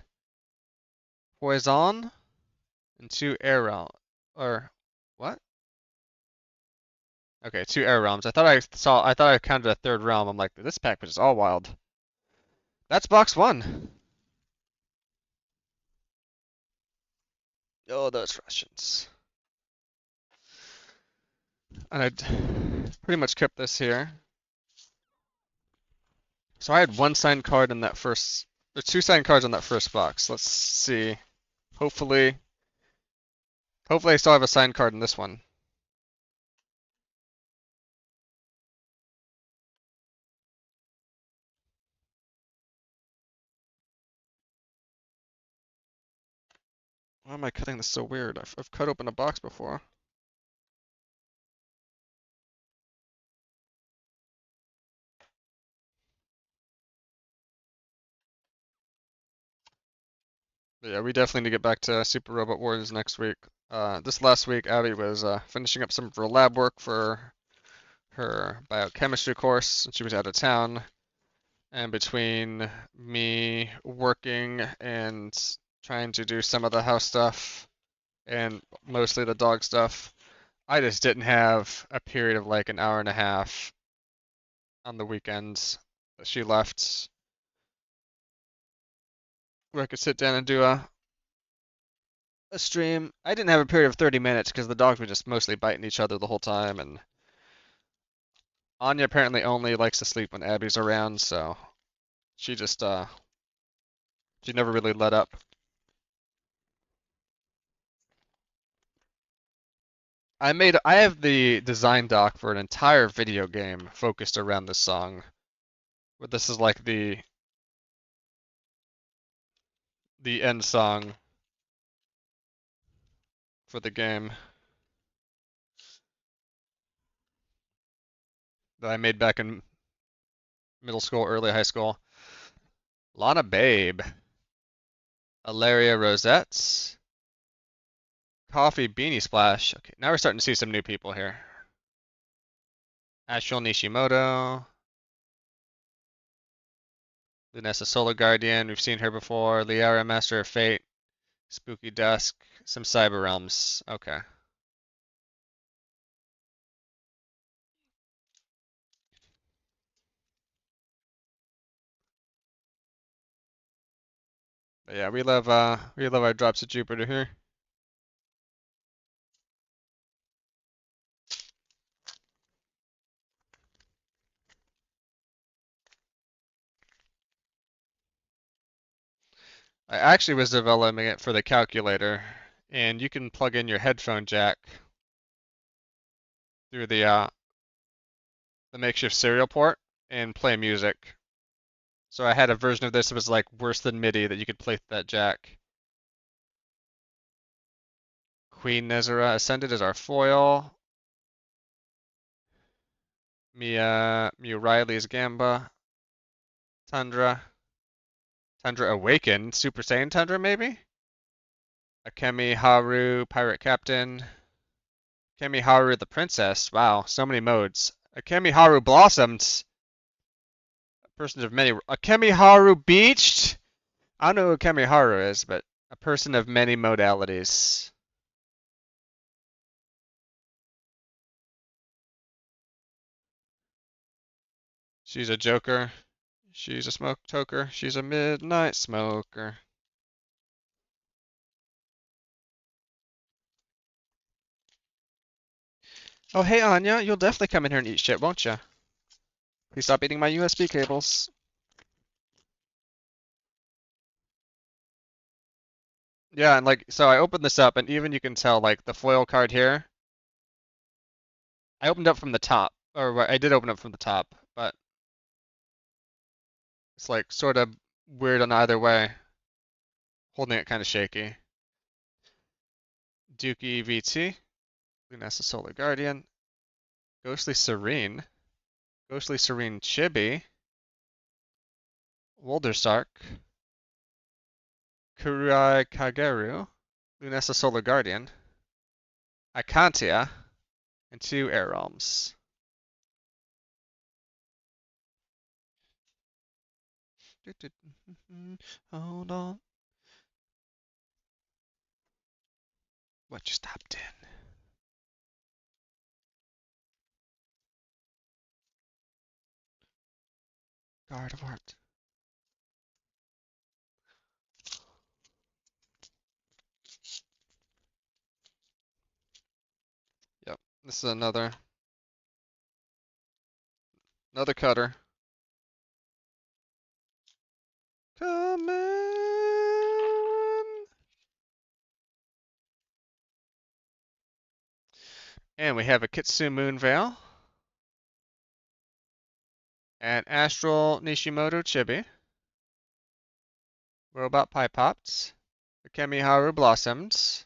Speaker 1: Poison, and two Air Realm. Or, what? Okay, two Air Realms. I thought I counted a third realm. I'm like, this package is all wild. That's box one. Oh, those Russians. And I pretty much kept this here. So I had one signed card in that first, or two signed cards in that first box. Let's see. Hopefully, hopefully I still have a signed card in this one. Why am I cutting this so weird? I've cut open a box before. But yeah, we definitely need to get back to Super Robot Wars next week. This last week, Abby was finishing up some of her lab work for her biochemistry course, and she was out of town. And between me working and trying to do some of the house stuff and mostly the dog stuff, I just didn't have a period of like an hour and a half on the weekends that she left where I could sit down and do a stream. I didn't have a period of 30 minutes because the dogs were just mostly biting each other the whole time, and Anya apparently only likes to sleep when Abby's around, so she just she never really let up. I have the design doc for an entire video game focused around this song. But this is like the end song for the game that I made back in middle school, early high school. Lana Babe, Alaria Rosettes, Coffee Beanie Splash. Okay, now we're starting to see some new people here. Ashwell Nishimoto, Lunessa Solar Guardian, we've seen her before. Liara Master of Fate, Spooky Dusk, some Cyber Realms. Okay. But yeah, we love our drops of Jupiter here. I actually was developing it for the calculator, and you can plug in your headphone jack through the makeshift serial port and play music. So I had a version of this that was like worse than MIDI that you could play that jack. Queen Nezera Ascended is our foil. Mia Riley's Gamba. Tundra. Tundra Awakened. Super Saiyan Tundra maybe? Akemi Haru, Pirate Captain. Akemi Haru, the Princess. Wow, so many modes. Akemi Haru Blossomed. A person of many. Akemi Haru Beached. I don't know who Akemi Haru is, but a person of many modalities. She's a joker. She's a smoke toker. She's a midnight smoker. Oh, hey, Anya, you'll definitely come in here and eat shit, won't you? Please stop eating my USB cables. Yeah, and like, so I opened this up, and even you can tell, like, the foil card here, I opened up from the top, or I did open up from the top, but it's like sort of weird on either way, holding it kind of shaky. Dookie VT, Lunasa Solar Guardian, Ghostly Serene, Ghostly Serene Chibi, Wolderstark, Kurai Kageru, Lunasa Solar Guardian, Icantia, and two Air Realms. Hold on. What you stopped in? Guard of Heart. Yep, this is another cutter. Come in. And we have a Kitsu Moon Veil. And Astral Nishimoto Chibi. Robot Pie Pops. Kemiharu Blossoms.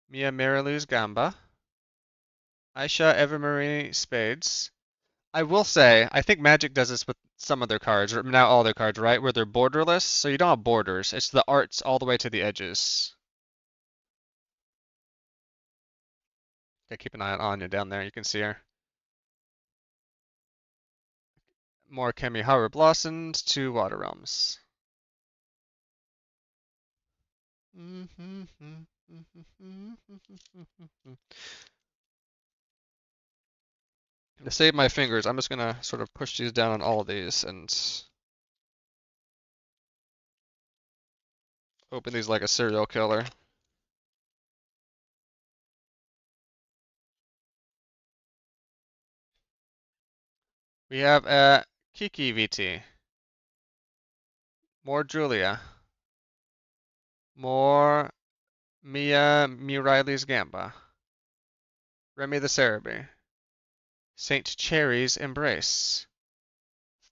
Speaker 1: Mia Marilou's Gamba. Aisha Evermarie Spades. I will say, I think Magic does this with some of their cards, or now all their cards, right? Where they're borderless, so you don't have borders. It's the arts all the way to the edges. Okay, keep an eye on Anya down there. You can see her. More Kemiharu Blossoms, two Water Realms. To save my fingers, I'm just gonna sort of push these down on all of these and open these like a serial killer. We have a Kiki VT. More Julia. More Mia Riley's Gamba. Remy the Cerebi. Saint Cherry's Embrace.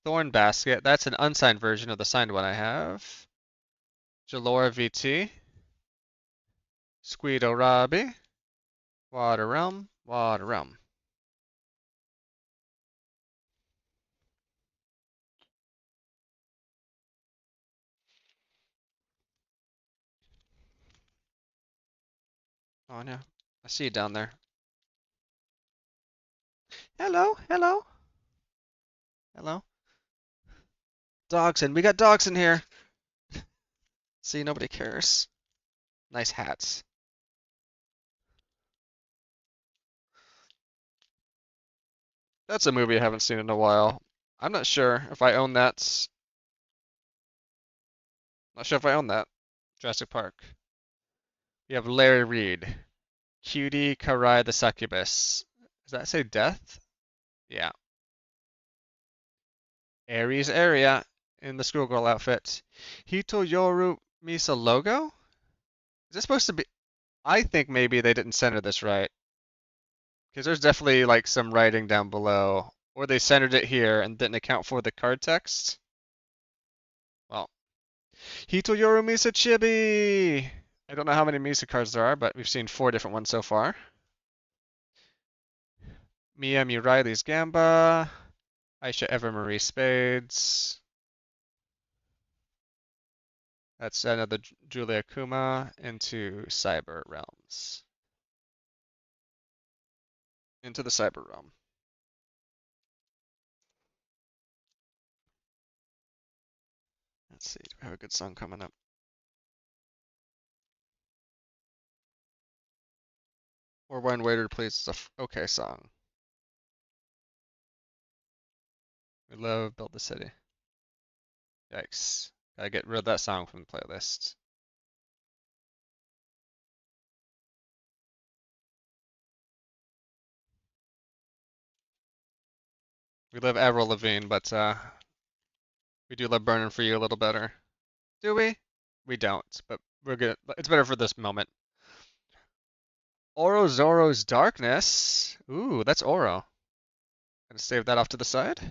Speaker 1: Thorn Basket. That's an unsigned version of the signed one I have. Jalora VT. Squeedo Robbie. Water Realm. Water Realm. Oh no. I see you down there. Hello, hello, hello. Dogs in. We got dogs in here. See, nobody cares. Nice hats. That's a movie I haven't seen in a while. I'm not sure if I own that. Not sure if I own that. Jurassic Park. We have Larry Reed. Cutie Karai the Succubus. Does that say death? Yeah. Aries area in the schoolgirl outfit. Hitoyoru Misa logo? Is this supposed to be? I think maybe they didn't center this right. Because there's definitely like some writing down below. Or they centered it here and didn't account for the card text. Well, Hitoyoru Misa Chibi! I don't know how many Misa cards there are, but we've seen 4 different ones so far. Mia Riley's Gamba. Aisha Evermarie Spades. That's another Julia Kuma into Cyber Realms. Into the Cyber Realm. Let's see, do we have a good song coming up? Or When Waiter Please is a okay song. We love Build the City. Yikes. Gotta get rid of that song from the playlist. We love Avril Lavigne, but we do love Burning for You a little better. Do we? We don't, but we're good. It's better for this moment. Orozoro's Darkness. Ooh, that's Oro. Gonna save that off to the side.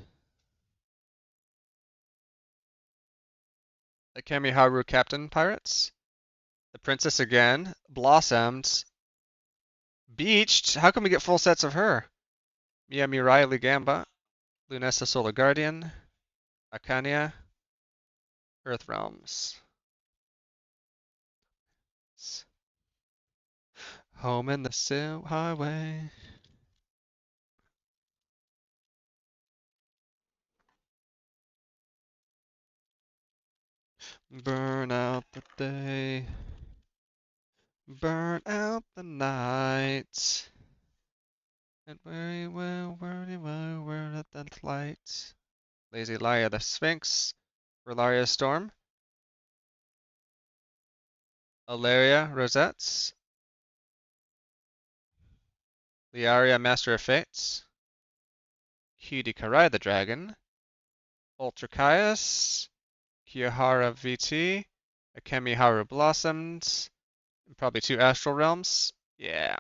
Speaker 1: The Kamiharu Captain Pirates. The Princess again. Blossomed. Beached. How can we get full sets of her? Mia Mirai Ligamba. Lunessa Solar Guardian. Akania. Earth Realms. Home in the Silk Highway. Burn out the day. Burn out the night. And very well, very well, we're at that light. Lazy Lyra the Sphinx. Verlaria Storm. Alaria Rosettes. Liaria Master of Fates. Cutie Karai the Dragon. Ultra Caius. Kiyohara VT. Akemiharu Blossomed. And probably 2 Astral Realms. Yeah.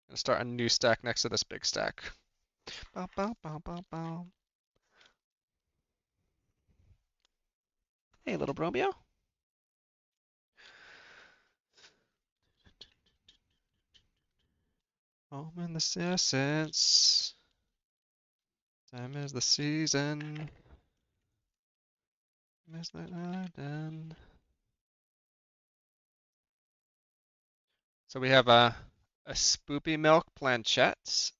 Speaker 1: Gonna start a new stack next to this big stack. Bow, bow, bow, bow, bow. Hey, little Bromeo. Home in the essence. Time is the season. Miss that island. So we have a Spoopy Milk Planchette.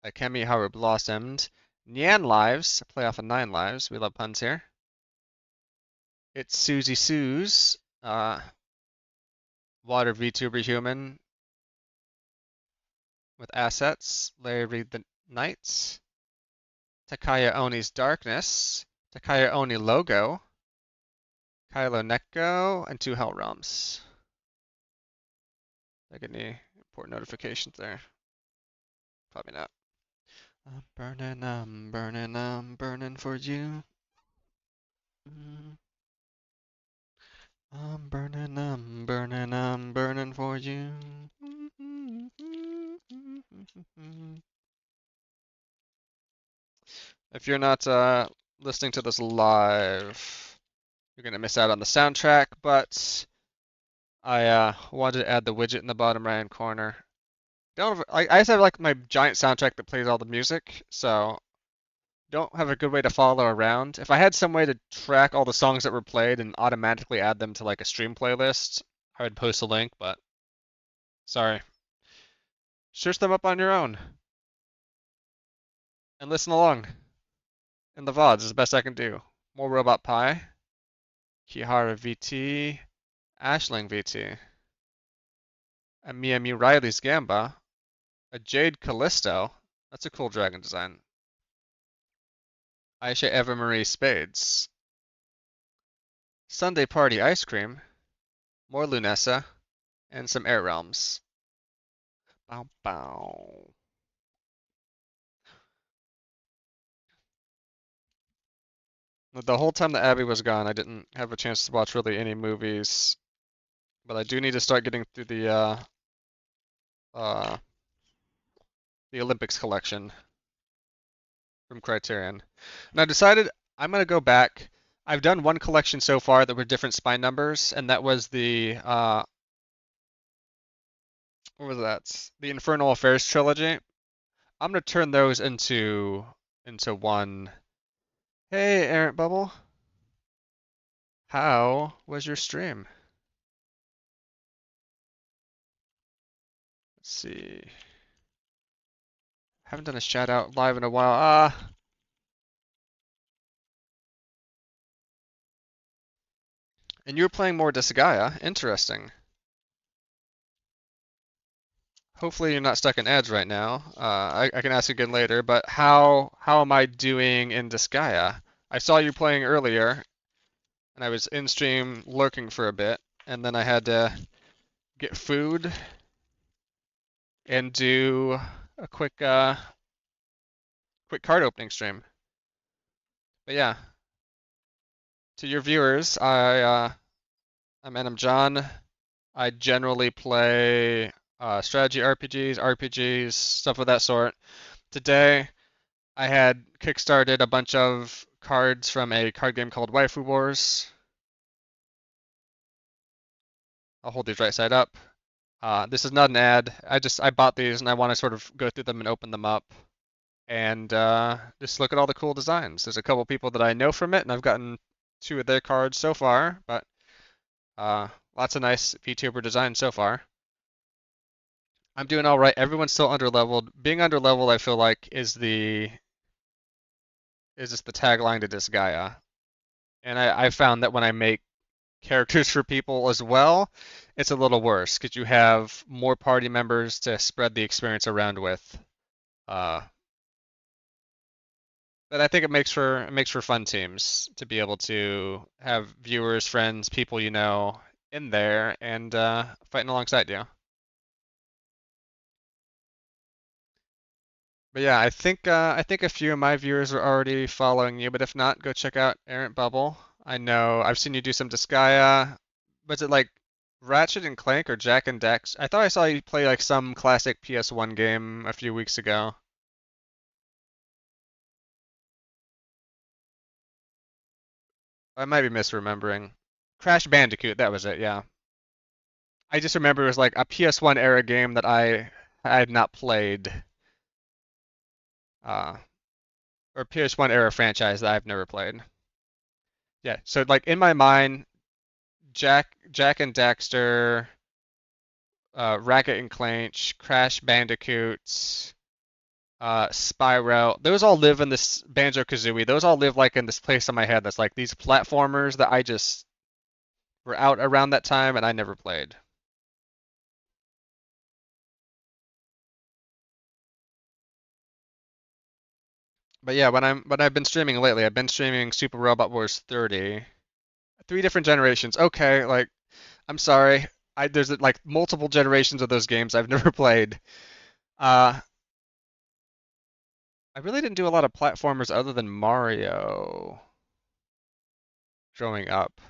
Speaker 1: A Kemiharu Blossomed. Nyan Lives. Play off of 9 lives. We love puns here. It's Susie Sue's. Water VTuber Human. With assets. Larry Reed the Knight. Takaya Oni's Darkness. Takaya Oni Logo. Kylo Neko. And 2 Hell Realms. Did I get any important notifications there? Probably not. I'm burning for you. I'm burning for you. If you're not listening to this live, you're gonna miss out on the soundtrack, but I wanted to add the widget in the bottom right hand corner. I just have like my giant soundtrack that plays all the music, so don't have a good way to follow around. If I had some way to track all the songs that were played and automatically add them to like a stream playlist, I would post a link, but sorry. Search them up on your own and listen along. In the VODs is the best I can do. More Robot Pie, Kihara VT, Ashling VT, a Miami Riley's Gamba, a Jade Callisto. That's a cool dragon design. Aisha Eva Marie Spades. Sunday Party Ice Cream. More Lunessa. And some Air Realms. Bow bow. The whole time that Abby was gone, I didn't have a chance to watch really any movies. But I do need to start getting through uh, the Olympics collection from Criterion. And I decided I'm gonna go back. I've done one collection so far that were different spine numbers, and that was the what was that? The Infernal Affairs trilogy. I'm gonna turn those into one Hey, Errant Bubble. How was your stream? Let's see. Haven't done a shout out live in a while. And you were playing more Disgaea. Interesting. Hopefully you're not stuck in ads right now. I can ask again later, but how am I doing in Disgaea? I saw you playing earlier, and I was in stream lurking for a bit, and then I had to get food and do a quick card opening stream. But yeah, to your viewers, I'm John. I generally play strategy RPGs, stuff of that sort. Today, I had kickstarted a bunch of cards from a card game called Waifu Wars. I'll hold these right side up. This is not an ad. I bought these and I want to sort of go through them and open them up and just look at all the cool designs. There's a couple people that I know from it, and I've gotten two of their cards so far, but lots of nice VTuber designs so far. I'm doing all right. Everyone's still underleveled. Being underleveled, I feel like, is just the tagline to this Gaia. And I found that when I make characters for people as well, it's a little worse because you have more party members to spread the experience around with. Uh, but I think it makes for fun teams to be able to have viewers, friends, people you know in there and fighting alongside you. But yeah, I think a few of my viewers are already following you, but if not, go check out Errant Bubble. I know I've seen you do some Disgaea. Was it like Ratchet and Clank or Jack and Dex? I thought I saw you play like some classic PS1 game a few weeks ago. I might be misremembering. Crash Bandicoot, that was it, yeah. I just remember it was like a PS1 era game that I had not played, uh, or PS1 era franchise that I've never played. Yeah, so like in my mind, Jack and Daxter, Racket and Clank, Crash Bandicoots, Spyro. Those all live in this Banjo-Kazooie. Those all live like in this place in my head that's like these platformers that I just were out around that time and I never played. But yeah, when I've been streaming lately, I've been streaming Super Robot Wars 30. Three different generations. Okay, like I'm sorry. There's like multiple generations of those games I've never played. Uh, I really didn't do a lot of platformers other than Mario growing up.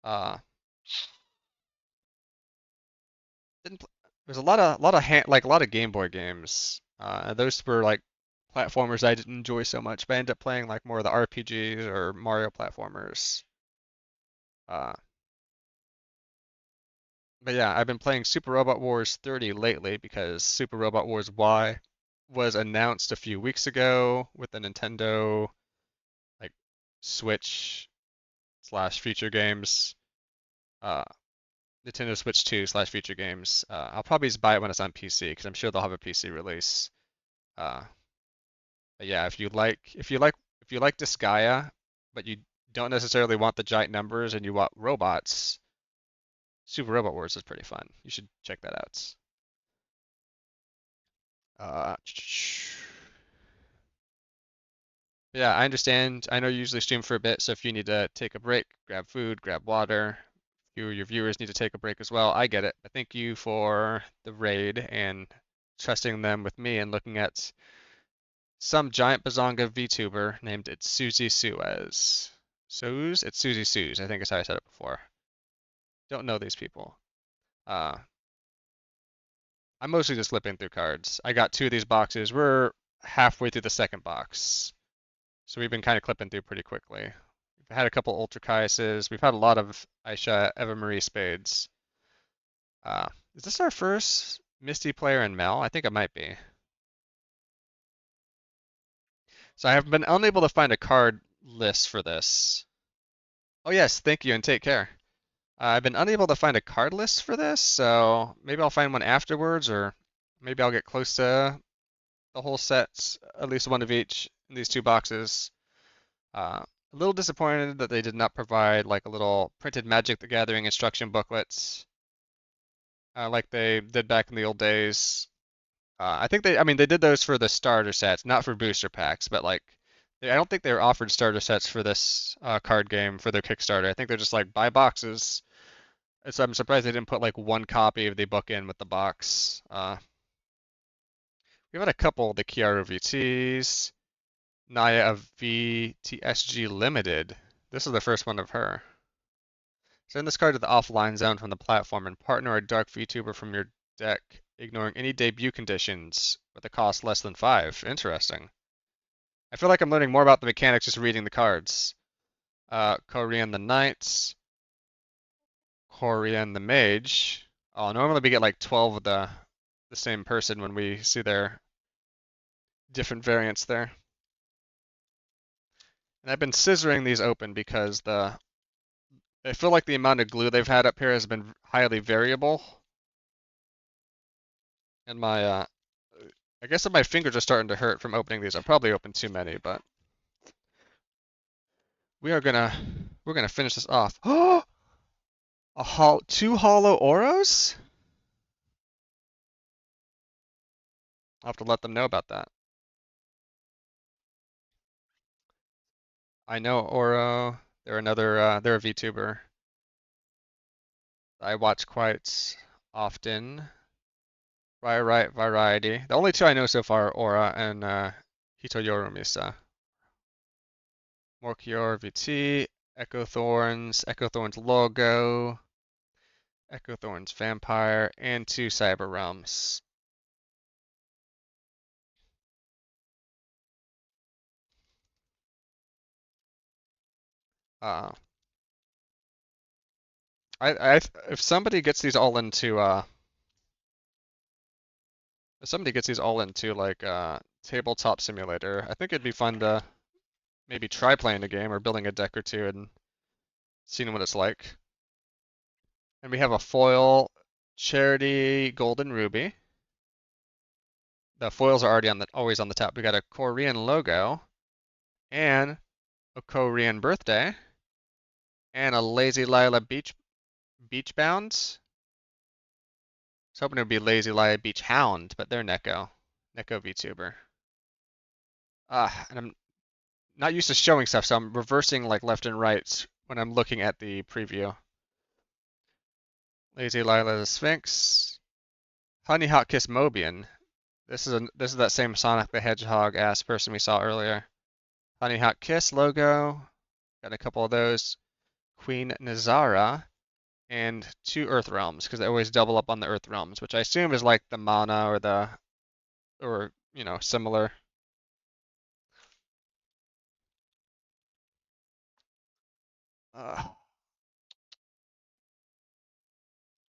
Speaker 1: Uh, didn't pl There's a lot of Game Boy games. Those were like platformers I didn't enjoy so much, but I ended up playing like more of the RPGs or Mario platformers. Uh, but yeah, I've been playing Super Robot Wars 30 lately because Super Robot Wars Y was announced a few weeks ago with the Nintendo like Switch slash feature games. Uh, Nintendo Switch 2 slash feature games. I'll probably just buy it when it's on PC because I'm sure they'll have a PC release. Uh, but yeah, if you like Disgaea, but you don't necessarily want the giant numbers and you want robots, Super Robot Wars is pretty fun. You should check that out. Uh, yeah, I understand. I know you usually stream for a bit, so if you need to take a break, grab food, grab water, your viewers need to take a break as well. I get it. But thank you for the raid and trusting them with me and looking at some giant bazonga VTuber named it's Suzy Suez. Suze? It's Suzy Suze. I think is how I said it before. Don't know these people. Uh, I'm mostly just flipping through cards. I got two of these boxes. We're halfway through the second box. So we've been kind of clipping through pretty quickly. We've had a couple Ultra Kaises. We've had a lot of Aisha Eva Marie Spades. Uh, is this our first Misty player in Mel? I think it might be. So I have been unable to find a card lists for this. Oh yes, thank you and take care. I've been unable to find a card list for this, so maybe I'll find one afterwards, or maybe I'll get close to the whole sets, at least one of each in these two boxes. A little disappointed that they did not provide like a little printed Magic the Gathering instruction booklets, like they did back in the old days. I think I mean, they did those for the starter sets, not for booster packs, but like, I don't think they were offered starter sets for this card game for their Kickstarter. I think they're just like buy boxes. So I'm surprised they didn't put like one copy of the book in with the box. We've had a couple of the Kiara VTs, Naya of VTSG Limited. This is the first one of her. Send this card to the offline zone from the platform and partner a Dark VTuber from your deck, ignoring any debut conditions with a cost less than 5. Interesting. I feel like I'm learning more about the mechanics just reading the cards. Korean the Knights, Korean the Mage. Oh, normally we get like 12 of the same person when we see their different variants there. And I've been scissoring these open because I feel like the amount of glue they've had up here has been highly variable. And I guess if my fingers are starting to hurt from opening these, I've probably opened too many, but we're gonna finish this off. Oh, two hollow Oros? I'll have to let them know about that. I know Oro. They're a VTuber I watch quite often. Variety. The only two I know so far are Aura and Hitoyoru Misa. Morkior VT, Echo Thorns logo, Echo Thorns Vampire, and two Cyber Realms. Uh, if somebody gets these all into like tabletop simulator, I think it'd be fun to maybe try playing the game or building a deck or two and seeing what it's like. And we have a foil Charity Golden Ruby. The foils are already always on the top. We got a Korean logo and a Korean birthday and a Lazy Lila beach bounds. I was hoping it would be Lazy Lila Beach Hound, but they're Neko VTuber. And I'm not used to showing stuff, so I'm reversing like left and right when I'm looking at the preview. Lazy Lila the Sphinx, Honey Hot Kiss Mobian. This is that same Sonic the Hedgehog ass person we saw earlier. Honey Hot Kiss logo. Got a couple of those. Queen Nazara and two Earth Realms because they always double up on the Earth Realms, which I assume is like the mana or similar.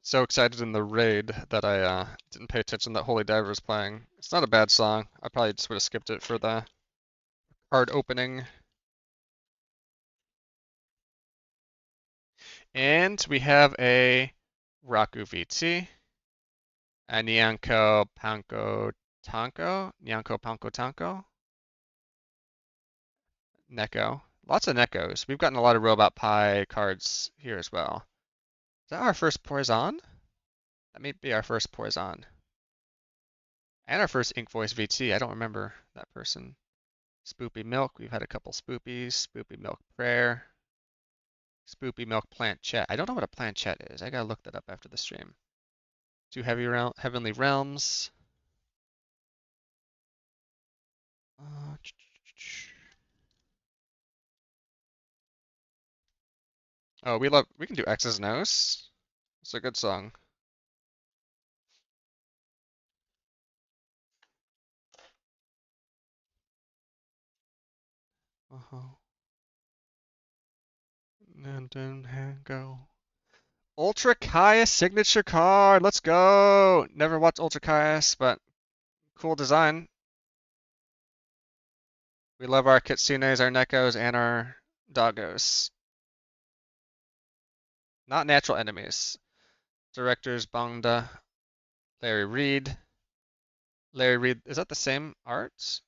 Speaker 1: So excited in the raid that I didn't pay attention that Holy Diver was playing. It's not a bad song. I probably just would have skipped it for the card opening. And we have a Raku VT, a Nyanko Panko Tanko, Neko. Lots of Nekos. We've gotten a lot of Robot Pie cards here as well. Is that our first Poison? That may be our first Poison. And our first Ink Voice VT. I don't remember that person. Spoopy Milk. We've had a couple Spoopies. Spoopy Milk Prayer. Spoopy Milk Planchette. I don't know what a planchette is. I gotta look that up after the stream. Two Heavenly Realms. Oh, we can do X's and O's. It's a good song. And then go. Ultra Caius signature card. Let's go. Never watched Ultra Caius, but cool design. We love our kitsunes, our nekos, and our doggos. Not natural enemies. Directors Bangda, Larry Reed. Larry Reed, is that the same art?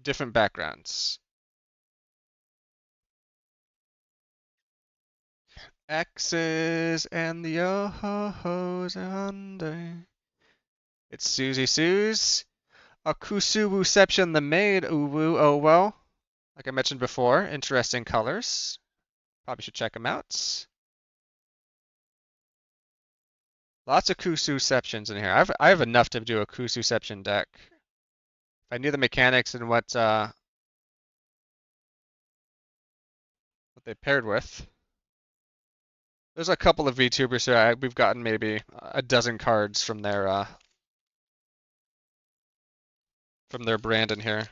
Speaker 1: Different backgrounds. X's and the oh-ho-hos under. It's Susie Sue's. Akusubuception the maid, uwu, oh well. Like I mentioned before, interesting colors. Probably should check them out. Lots of Kusuceptions in here. I have enough to do a Kusuception deck. If I knew the mechanics and what they paired with. There's a couple of VTubers here. We've gotten maybe a dozen cards from their brand in here.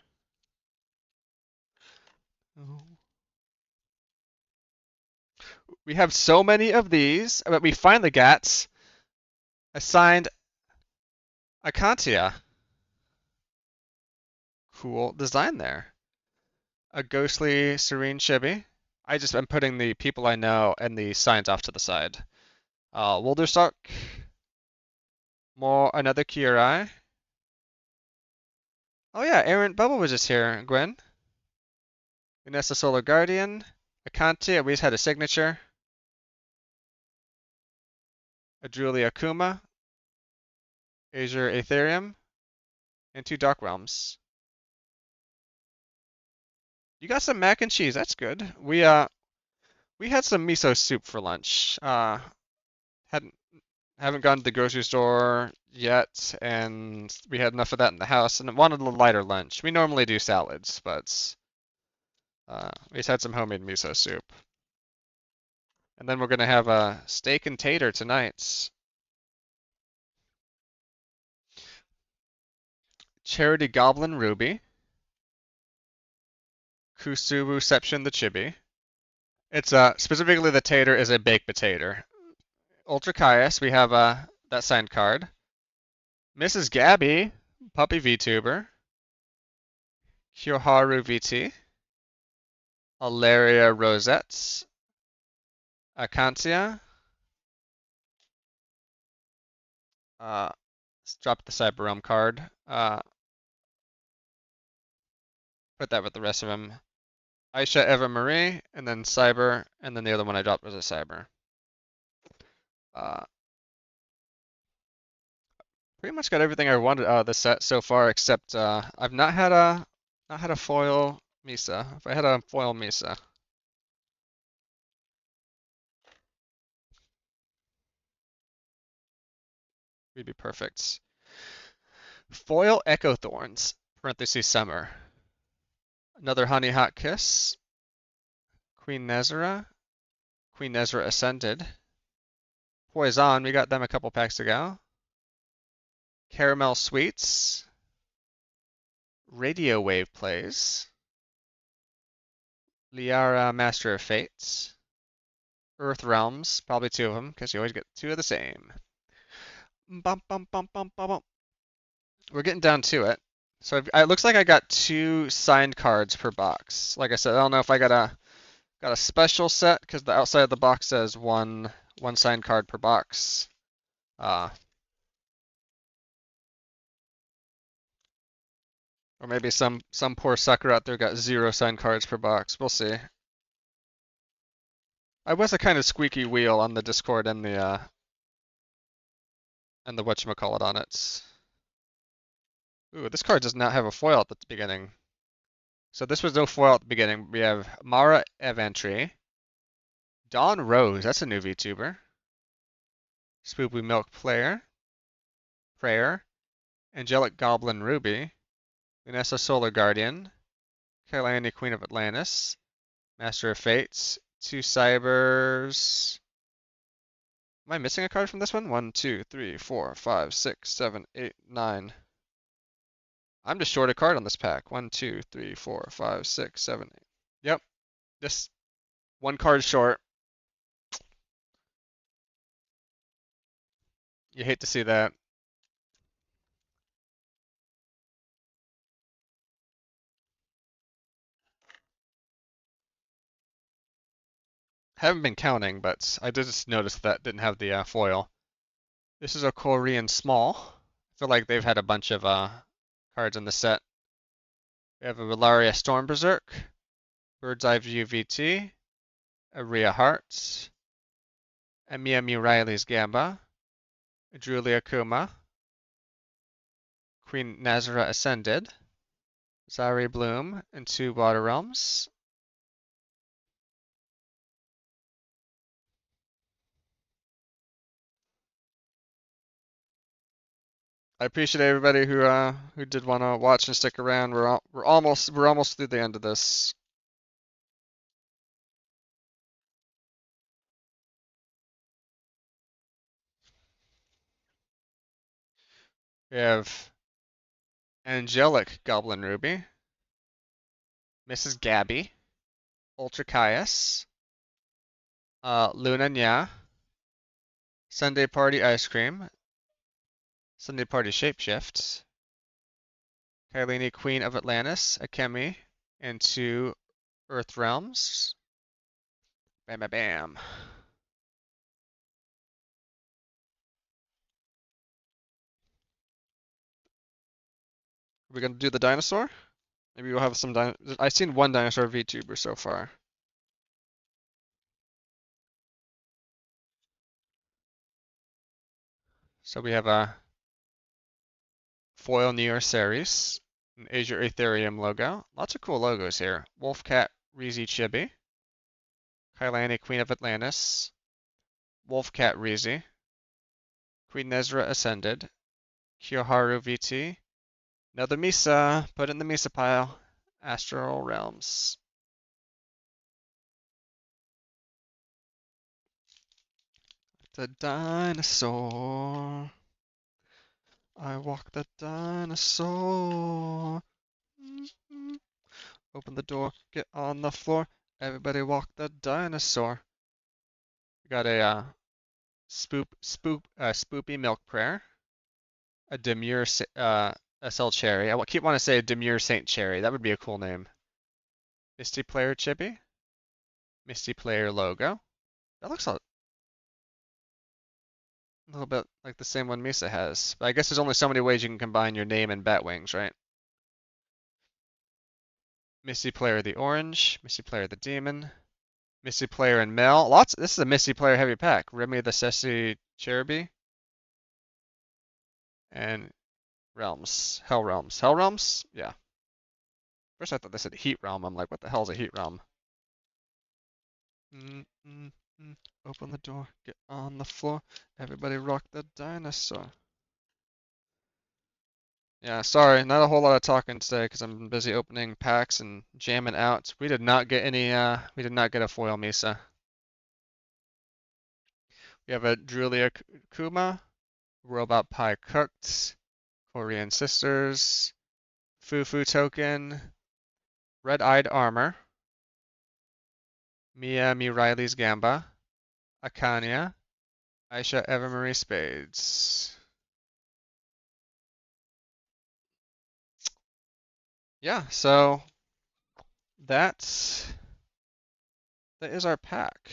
Speaker 1: We have so many of these, but we finally got a signed Acantia. Cool design there. A ghostly serene chibi. I'm putting the people I know and the signs off to the side. Wolderstock. More another Kyurei. Oh yeah, Errant Bubble was just here, Gwen. Vanessa Solar Guardian. Akanti, we just had a signature. A Julia Kuma. Azure Aetherium. And 2 Dark Realms. You got some mac and cheese, that's good. We had some miso soup for lunch. Hadn't haven't gone to the grocery store yet, and we had enough of that in the house, and wanted a lighter lunch. We normally do salads, but we just had some homemade miso soup. And then we're gonna have a steak and tater tonight. Charity Goblin Ruby. Kusubuception the Chibi. It's specifically the tater is a baked potato. Ultra Caius, we have that signed card. Mrs. Gabby, Puppy VTuber. Kyoharu VT. Alaria Rosettes. Acantia. Let's drop the Cyber Realm card. Put that with the rest of them. Aisha Eva Marie, and then Cyber, and then the other one I dropped was a Cyber. Pretty much got everything I wanted out of the set so far, except I've not had a foil Misa. If I had a foil Misa, we'd be perfect. Foil Echo Thorns, parentheses Summer. Another Honey Hot Kiss. Queen Nezra. Queen Nezra Ascended. Poison, we got them a couple packs ago. Caramel Sweets. Radio Wave Plays. Liara Master of Fates. Earth Realms, probably 2 of them, because you always get 2 of the same. Bum, bum, bum, bum, bum, bum. We're getting down to it. So it looks like I got 2 signed cards per box. Like I said, I don't know if I got a special set because the outside of the box says one signed card per box. Or maybe some poor sucker out there got 0 signed cards per box. We'll see. I was a kind of squeaky wheel on the Discord and the whatchamacallit on it. Ooh, this card does not have a foil at the beginning. So this was no foil at the beginning. We have Mara Eventry. Dawn Rose, that's a new VTuber. Spoopy Milk Player. Prayer. Angelic Goblin Ruby. Vanessa Solar Guardian. Kailani Queen of Atlantis. Master of Fates. 2 Cybers. Am I missing a card from this one? 1, 2, 3, 4, 5, 6, 7, 8, 9. I'm just short a card on this pack. 1, 2, 3, 4, 5, 6, 7, 8. Yep. Just 1 card short. You hate to see that. Haven't been counting, but I did just notice that didn't have the foil. This is a Korean small. I feel like they've had a bunch of cards in the set. We have a Valaria Storm Berserk, Bird's Eye View VT, a Rhea Hearts, a Miami Riley's Gamba, a Julia Kuma, Queen Nazara Ascended, Zari Bloom, and two Water Realms. I appreciate everybody who did want to watch and stick around. We're almost through the end of this. We have Angelic Goblin Ruby, Mrs. Gabby, Ultra Caius, Luna Nya, Sunday Party Ice Cream, Sunday Party Shapeshift, Kylene Queen of Atlantis, Akemi, and two Earth Realms. Bam bam bam. Are we gonna do the dinosaur? Maybe we'll have some I've seen one dinosaur VTuber so far. So we have a foil Neo Ceres, an Azure Ethereum logo. Lots of cool logos here. Wolfcat Rizi Chibi, Kylani Queen of Atlantis, Wolfcat Rizi, Queen Nezra Ascended, Kyoharu VT, another Misa, put in the Misa pile, Astral Realms. The dinosaur. I walk the dinosaur. Open the door, get on the floor. Everybody walk the dinosaur. We got a spoopy milk prayer. A demure SL Cherry. I keep wanting to say a demure Saint Cherry. That would be a cool name. Misty Player Chibi. Misty Player logo. That looks a little bit like the same one Misa has. But I guess there's only so many ways you can combine your name and bat wings, right? Misty Player the Orange. Misty Player the Demon. Misty Player and Mel. This is a Misty Player heavy pack. Remy the Sassy Cherubi. And Realms. Hell Realms. Hell Realms? Yeah. First I thought they said Heat Realm. I'm like, what the hell is a Heat Realm? Mm, mm, mm. Open the door, get on the floor. Everybody rock the dinosaur. Yeah, sorry, not a whole lot of talking today because I'm busy opening packs and jamming out. We did not get we did not get a foil Misa. We have a Julia Kuma, Robot Pie Cooked, Korean Sisters, Fufu Token, Red-Eyed Armor, Mia Riley's Gamba, Akanya, Aisha Evermarie Spades. Yeah, so that is our pack.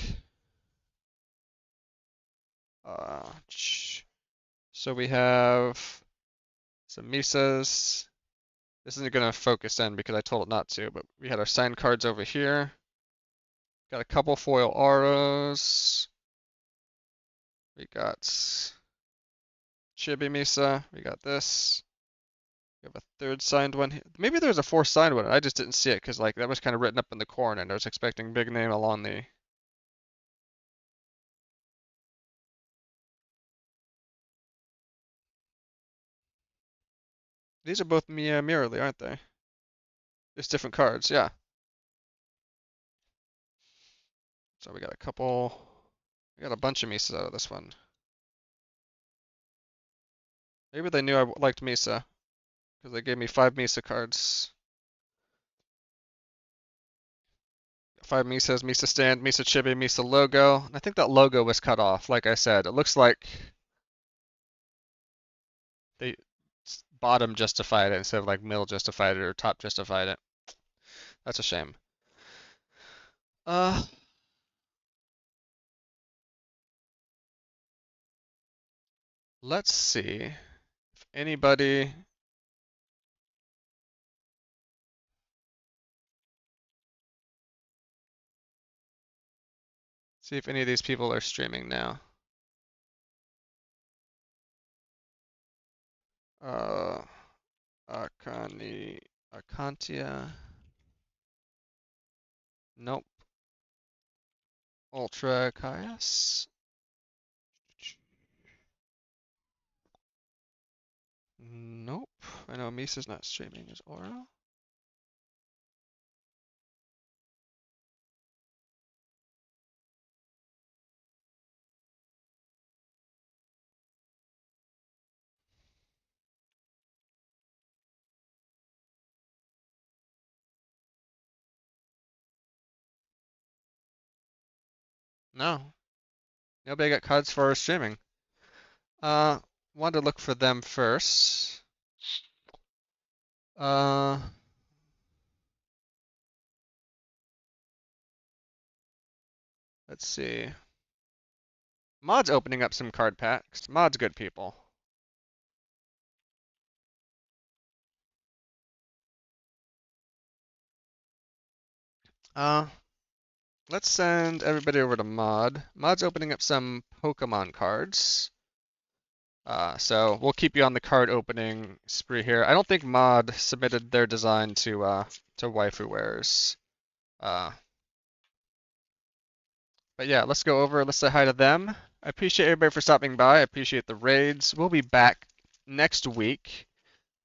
Speaker 1: So we have some Misas. This isn't going to focus in because I told it not to, but we had our signed cards over here. Got a couple foil auras. We got Chibi Misa. We got this. We have a third signed one here. Maybe there's a fourth signed one. I just didn't see it because like that was kind of written up in the corner and I was expecting big name along the. These are both Mia Mirrorly, aren't they? Just different cards, yeah. So we got a couple. We got a bunch of Misas out of this one. Maybe they knew I liked Misa because they gave me 5 Misa cards. 5 Misas, Misa stand, Misa chibi, Misa logo. And I think that logo was cut off. Like I said, it looks like they bottom justified it instead of like middle justified it or top justified it. That's a shame. Uh, let's see if anybody. See if any of these people are streaming now. Uh, Akantia. Nope. Ultra Kaias. Nope. I know Misa's not streaming. Is Aura? No. Nobody got cards for streaming. Uh, Wanted to look for them first. Uh, let's see. Mod's opening up some card packs. Mod's good people. Uh, let's send everybody over to Mod. Mod's opening up some Pokemon cards. So we'll keep you on the card opening spree here. I don't think Mod submitted their design to Waifu Wares. Uh, but yeah, let's go over. Let's say hi to them. I appreciate everybody for stopping by. I appreciate the raids. We'll be back next week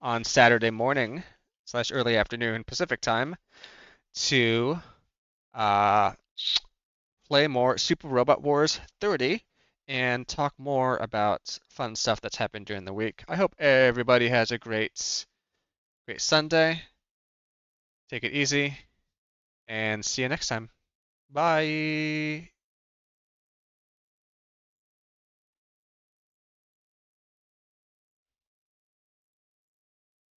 Speaker 1: on Saturday morning / early afternoon Pacific time to uh, play more Super Robot Wars 30 and talk more about fun stuff that's happened during the week. I hope everybody has a great Sunday. Take it easy and see you next time. Bye.